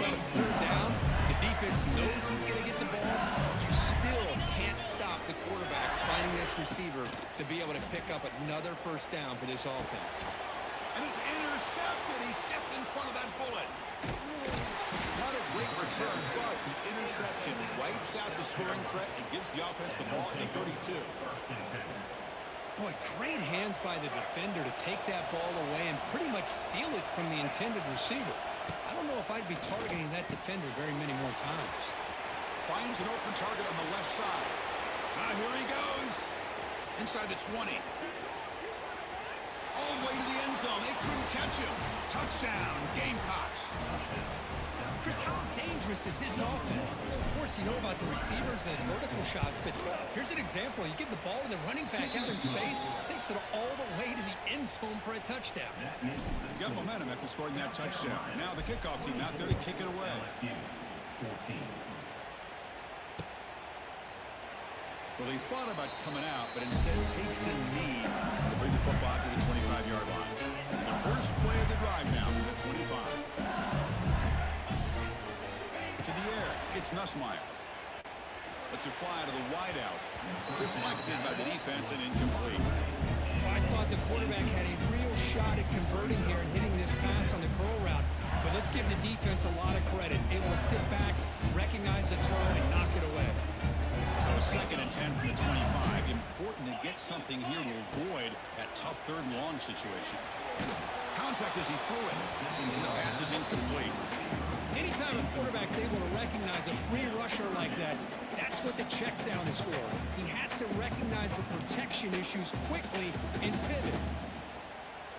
Well, it's 3rd down. The defense knows he's going to get the ball. You still can't stop the quarterback finding this receiver to be able to pick up another first down for this offense. And it's intercepted. He stepped in front of that bullet. Not a great return, but the interception wipes out the scoring threat and gives the offense the ball at the 32. Boy, great hands by the defender to take that ball away and pretty much steal it from the intended receiver. I don't know if I'd be targeting that defender very many more times. Finds an open target on the left side. Now here he goes. Inside the 20. All the way to the end zone. They couldn't catch him. Touchdown, Gamecocks. Chris, how dangerous is this offense? Of course, you know about the receivers and vertical shots, but here's an example. You give the ball to the running back out in space, takes it all the way to the end zone for a touchdown. Got momentum after scoring that touchdown. Now the kickoff team out there to kick it away. 14. Well, he thought about coming out, but instead takes a knee to bring the football to the 25-yard line. The first play of the drive now from the 25. To the air, it's Nussmeier. Lets it fly to the wideout. Deflected by the defense and incomplete. Well, I thought the quarterback had a real shot at converting here and hitting this pass on the curl route. But let's give the defense a lot of credit. Able to sit back, recognize the throw, and knock it away. So a 2nd and 10 from the 25. Important to get something here to avoid that tough 3rd and long situation. Contact as he threw it. And the pass is incomplete. Anytime a quarterback's able to recognize a free rusher like that, that's what the check down is for. He has to recognize the protection issues quickly and pivot.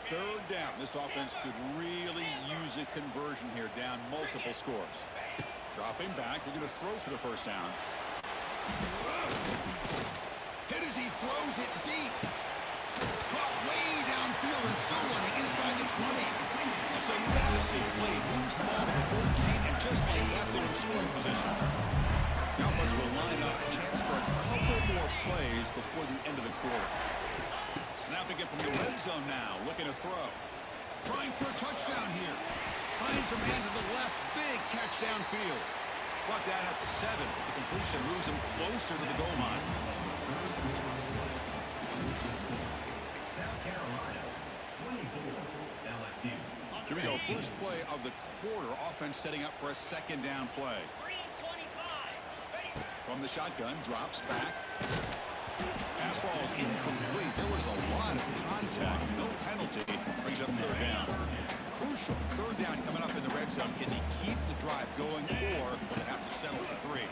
3rd down. This offense could really use a conversion here, down multiple scores. Dropping back, they're going to throw for the first down. Hit as he throws it deep. Caught way downfield and still running inside the 20. It's a massive play. Moves the ball to the 14, and just like that, they're in scoring position. The offense will line up. Chance for a couple more plays before the end of the quarter. Snapping it from the red zone now. Looking to throw. Trying for a touchdown here. Finds a man to the left. Big catch downfield. Brought down at the 7. The completion moves him closer to the goal line. South Carolina LSU. Here we go. First play of the quarter. Offense setting up for a second down play. From the shotgun, drops back. Pass falls incomplete. There was a lot of contact. No penalty. Brings up third down. Crucial. Third down coming up in the red zone. Can he keep the drive going, or will they have to settle for 3?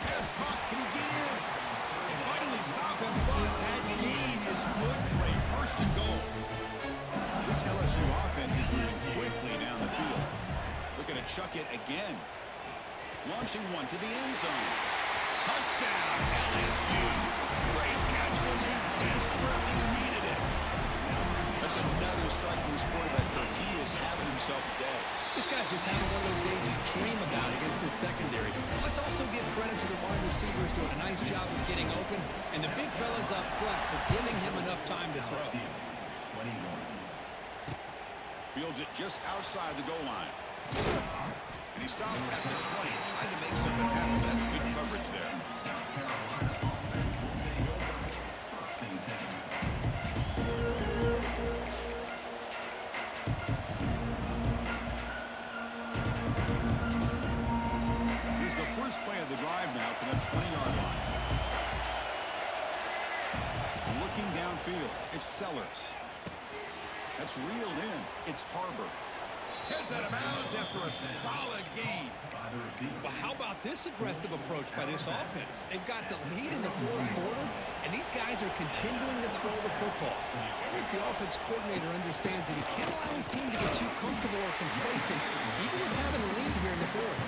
Pass caught. Can he get in? And finally stop him. But that lead is good for a first and goal. This LSU offense is moving quickly down the field. Looking to chuck it again. Launching one to the end zone. Touchdown, LSU. Great catch when they desperately needed it. That's another strike from this quarterback, Kirk. He is having himself a day. This guy's just having one of those days you dream about against this secondary. Let's also give credit to the wide receivers doing a nice job of getting open, and the big fellas up front for giving him enough time to throw. 21. Fields it just outside the goal line. And he stopped at the 20, trying to make something happen. That's good coverage there. Here's the first play of the drive now from the 20-yard line. Looking downfield, it's Sellers. That's reeled in. It's Harbor. Heads out of bounds after a solid gain. Well, how about this aggressive approach by this offense? They've got the lead in the fourth quarter, and these guys are continuing to throw the football. And if the offense coordinator understands that he can't allow his team to get too comfortable or complacent, even with having a lead here in the fourth.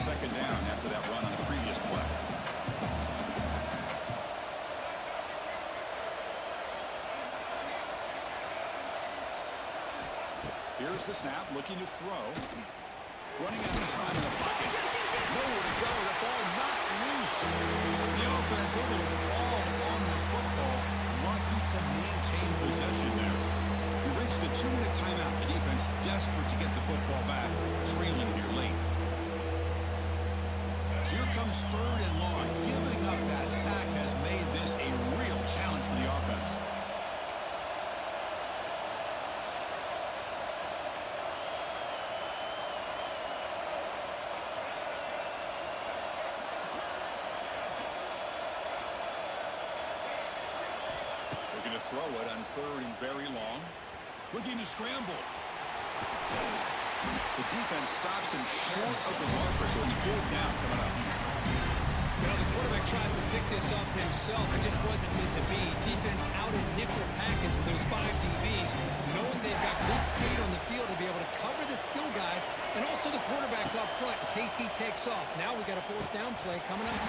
Second down after that run on the previous play. Here's the snap, looking to throw. Running out of time in the pocket. Nowhere to go. The ball knocked loose. The offense able to fall on the football. Lucky to maintain possession there. We reached the 2-minute timeout. The defense desperate to get the football back. Trailing here late. So here comes third and long. Giving up that sack has made this a real challenge for the offense. Looking to throw it on third and very long. Looking to scramble. The defense stops him short of the marker, so it's fourth down coming up. You know, the quarterback tries to pick this up himself. It just wasn't meant to be. Defense out in nickel package with those 5 DBs, knowing they've got good speed on the field to be able to cover the skill guys, and also the quarterback up front in case he takes off. Now we got a fourth down play coming up.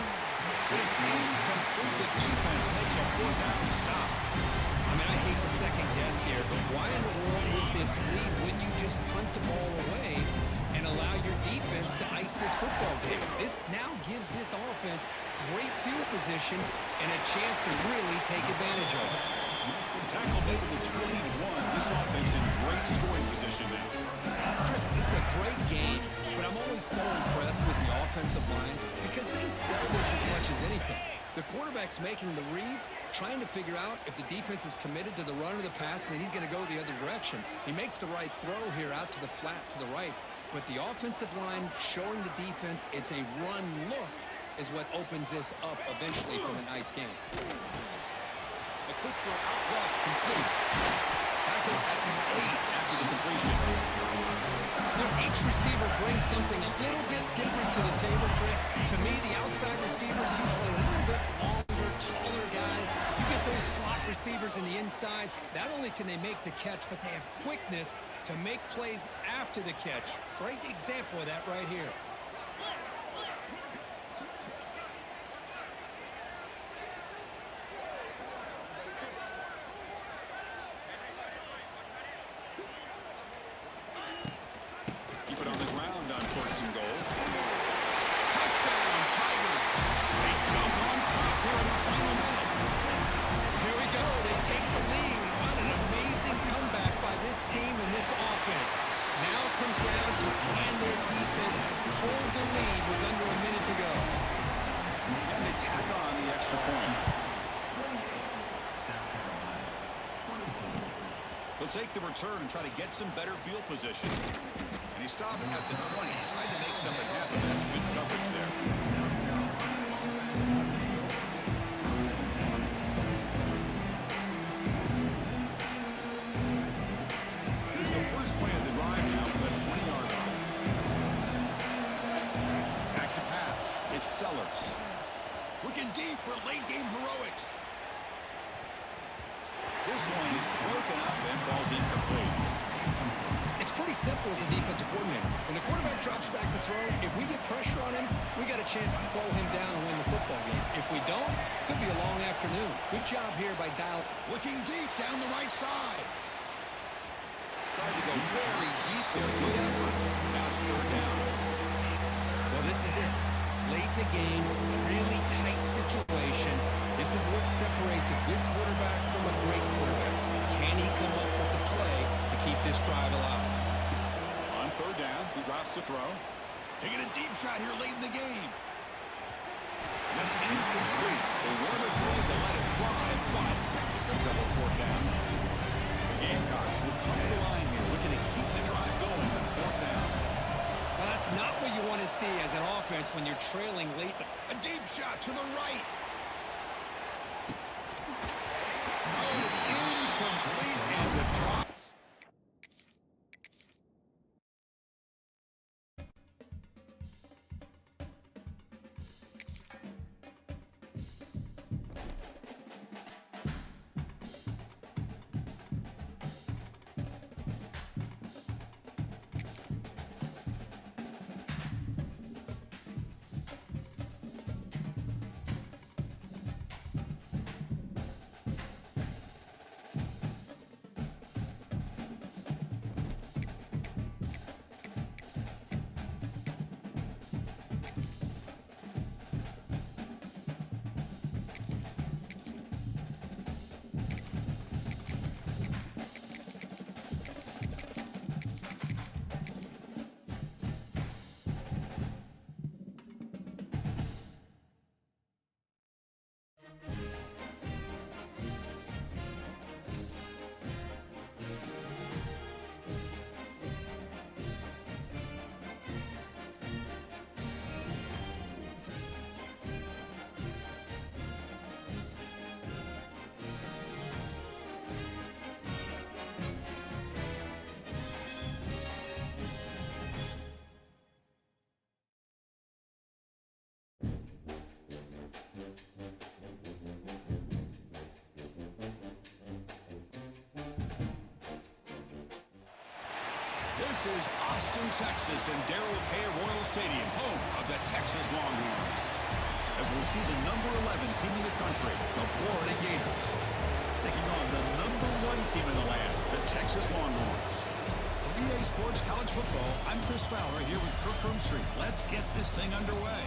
It's incomplete. The defense makes a fourth down stop. I mean, I hate to second guess here, but why in the world with this lead wouldn't you just punt the ball away and allow your defense to ice this football game? This now gives this offense great field position and a chance to really take advantage of it. Tackle made to the 21. This offense in great scoring position now. Chris, this is a great game, but I'm always so impressed with the offensive line because they sell this as much as anything. The quarterback's making the read, trying to figure out if the defense is committed to the run or the pass, and then he's going to go the other direction. He makes the right throw here out to the flat to the right, but the offensive line showing the defense it's a run look is what opens this up eventually for a nice game. A quick throw out left, complete. Tackle at the 8 after the completion. You know, each receiver brings something a little bit different to the table, Chris. To me, the outside receivers usually a little bit longer, taller guys. You get those slot receivers in the inside. Not only can they make the catch, but they have quickness to make plays after the catch. Great example of that right here. Keep it on the ground on first and goal. Touchdown, Tigers. They jump on top here in the final minute. Here we go. They take the lead. What an amazing comeback by this team and this offense. Now it comes down to can their defense hold the lead with under a minute to go. And they tack on the extra point. He'll take the return and try to get some better field position. And he stopped at the 20, trying to make something happen. That's good coverage there. Here's the first play of the drive now for the 20-yard line. Back to pass. It's Sellers. Looking deep for late-game heroics. This one is broken up and falls incomplete. It's pretty simple as a defensive coordinator. When the quarterback drops back to throw, if we get pressure on him, we got a chance to slow him down and win the football game. If we don't, could be a long afternoon. Good job here by Dial. Looking deep down the right side. Tried to go very deep there. Good effort. Now it's third down. Well, this is it. Late in the game, really tight situation. This is what separates a good quarterback from a great quarterback. Can he come up with the play to keep this drive alive? On third down, he drops to throw. Taking a deep shot here late in the game. That's incomplete. They weren't afraid to let it fly, but it brings up a fourth down. The Gamecocks will come to the line here, looking to keep the drive going on fourth down. Well, that's not what you want to see as an offense when you're trailing late. A deep shot to the right. Oh, it's incomplete, and the drop. This is Austin, Texas, and Darrell K. Royal Stadium, home of the Texas Longhorns. As we'll see the number 11 team in the country, the Florida Gators, taking on the number 1 team in the land, the Texas Longhorns. For EA Sports College Football, I'm Chris Fowler here with Kirk Street. Let's get this thing underway.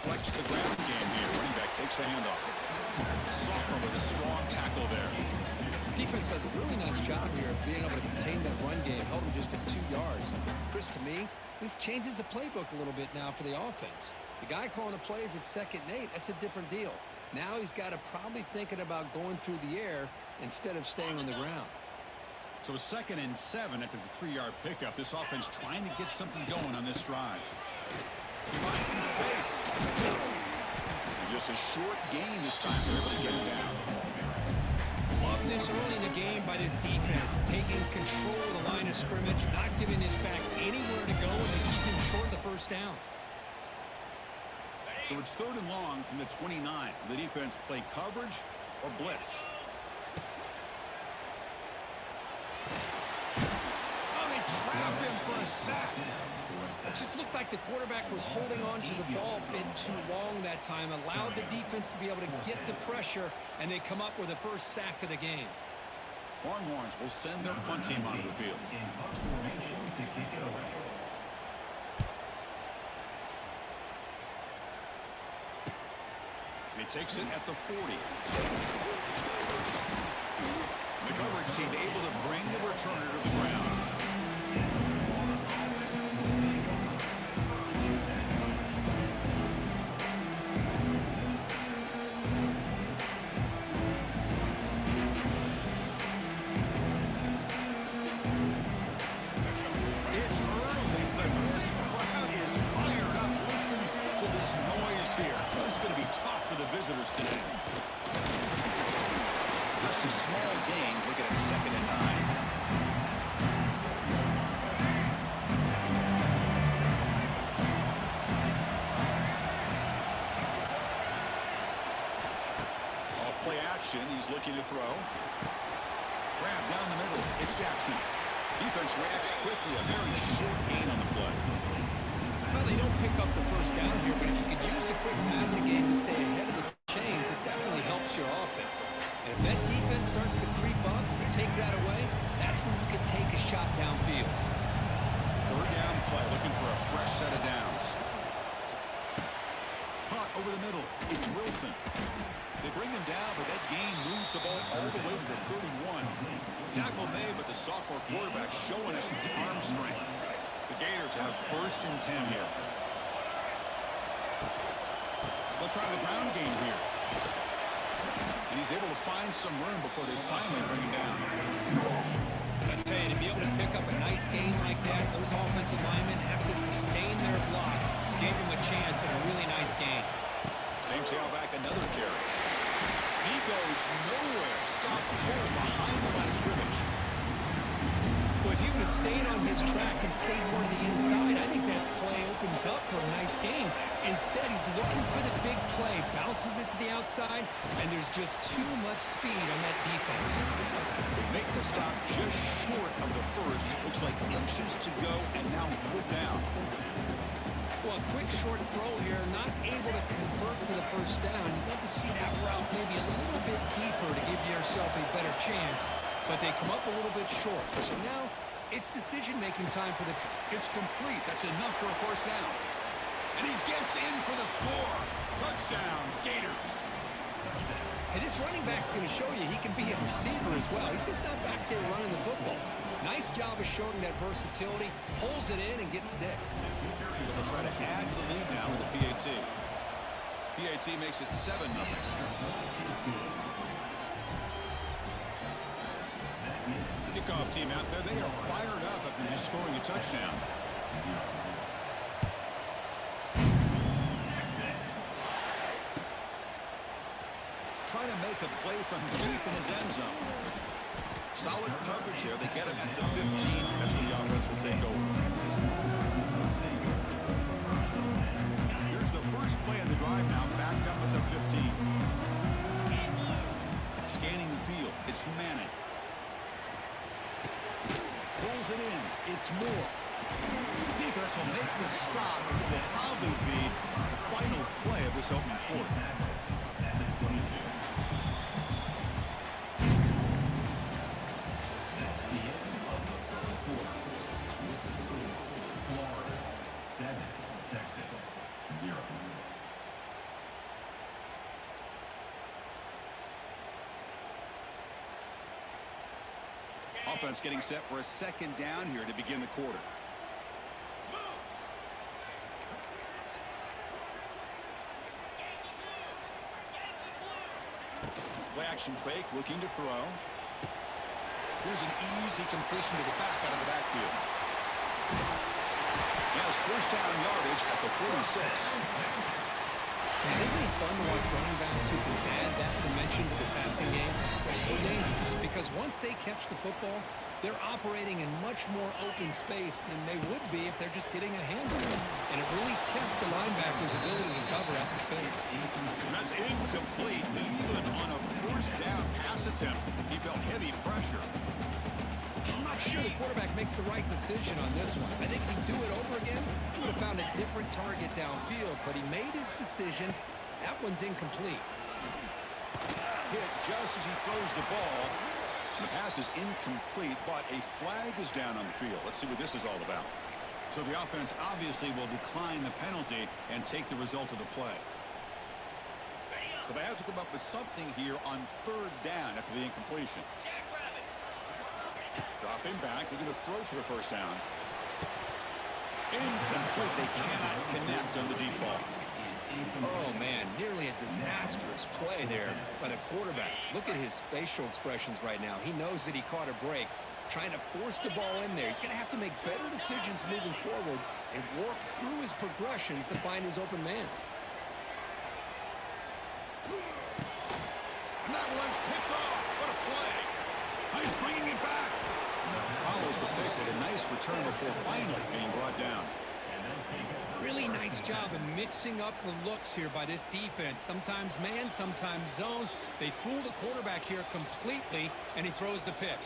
Flex the ground game here. Running back takes the handoff. Sophomore with a strong tackle there. Defense does a really nice job here of being able to contain that run game, held him just at 2 yards. Chris, to me, this changes the playbook a little bit now for the offense. The guy calling the plays at 2nd and 8, that's a different deal. Now he's got to probably thinking about going through the air instead of staying on the ground. So a 2nd and 7 after the 3-yard pickup. This offense trying to get something going on this drive. He finds some space. Just a short gain this time. They're able to get him down. Love this early in the game by this defense taking control of the line of scrimmage, not giving this back anywhere to go, and they keep him short of the first down. So it's 3rd and long from the 29. The defense play coverage or blitz. Oh, they trap him for a sack. It just looked like the quarterback was holding on to the ball a bit too long that time, allowed the defense to be able to get the pressure, and they come up with the first sack of the game. Longhorns will send their punt team onto the field. He takes it at the 40. The coverage team able to bring the returner to the ground. It's early, but this crowd is fired up. Listen to this noise here. This is going to be tough for the visitors today. Just a small gain. Looking at 2nd and 9. Off play action. He's looking to throw. Grab down the middle. It's Jackson. Defense reacts quickly. A very short gain on the play. Well, they don't pick up the first down here, but if you could use the quick passing game to stay ahead of the chains, it definitely helps your offense. And if that defense starts to creep up and take that away, that's when you can take a shot downfield. 3rd down play, looking for a fresh set of downs. Caught over the middle. It's Wilson. They bring him down, but that gain moves the ball all the way to the 31. Tackle made, but the sophomore quarterback showing us the arm strength. The Gators have 1st and 10 here. They'll try the ground game here. And he's able to find some room before they finally bring him down. I tell you, to be able to pick up a nice game like that, those offensive linemen have to sustain their blocks. Gave him a chance and a really nice game. Same tailback, another carry. He goes nowhere. Stop cold behind the line of scrimmage. Well, if he would have stayed on his track and stayed more to the inside, I think that play opens up for a nice game. Instead, he's looking for the big play, bounces it to the outside, and there's just too much speed on that defense. Make the stop just short of the first. Looks like inches to go, and now put down. Well, a quick short throw here, not able to convert for the first down. You'd love to see that route maybe a little bit deeper to give yourself a better chance, but they come up a little bit short. So now it's decision-making time for the... It's complete. That's enough for a first down. And he gets in for the score. Touchdown, Gators. And this running back's going to show you he can be a receiver as well. He's just not back there running the football. Nice job of showing that versatility. Pulls it in and gets 6. They'll try to add to the lead now with the PAT. PAT makes it 7-0. Kickoff team out there. They are fired up after just scoring a touchdown. Trying to make a play from deep in his end zone. Solid coverage here. They get him at the 15. That's where the offense will take over. Here's the first play of the drive now, backed up at the 15. Scanning the field. It's Manning. Pulls it in. It's Moore. Defense will make the stop. It will probably be the final play of this opening quarter. Offense getting set for a second down here to begin the quarter. Play action fake, looking to throw. Here's an easy completion to the back out of the backfield. He has first down yardage at the 46. Man, isn't it fun to watch running backs who can add that dimension to the passing game? They're so dangerous because because once they catch the football, they're operating in much more open space than they would be if they're just getting a handle. And it really tests the linebacker's ability to cover out the space. And that's incomplete. Even on a first down pass attempt, he felt heavy pressure. I'm not sure the quarterback makes the right decision on this one. I think if he'd do it over again, he would have found a different target downfield, but he made his decision. That one's incomplete. Hit just as he throws the ball. The pass is incomplete, but a flag is down on the field. Let's see what this is all about. So the offense obviously will decline the penalty and take the result of the play. So they have to come up with something here on third down after the incompletion. Drop him back. They're going to throw for the first down. Incomplete. They cannot connect on the deep ball. Oh, man, nearly a disastrous play there by the quarterback. Look at his facial expressions right now. He knows that he caught a break, trying to force the ball in there. He's going to have to make better decisions moving forward and work through his progressions to find his open man. And that one's picked off. What a play. He's bringing it back. Follows the pick with a nice return before finally being brought down. Really nice job in mixing up the looks here by this defense. Sometimes man, sometimes zone. They fool the quarterback here completely, and he throws the pick.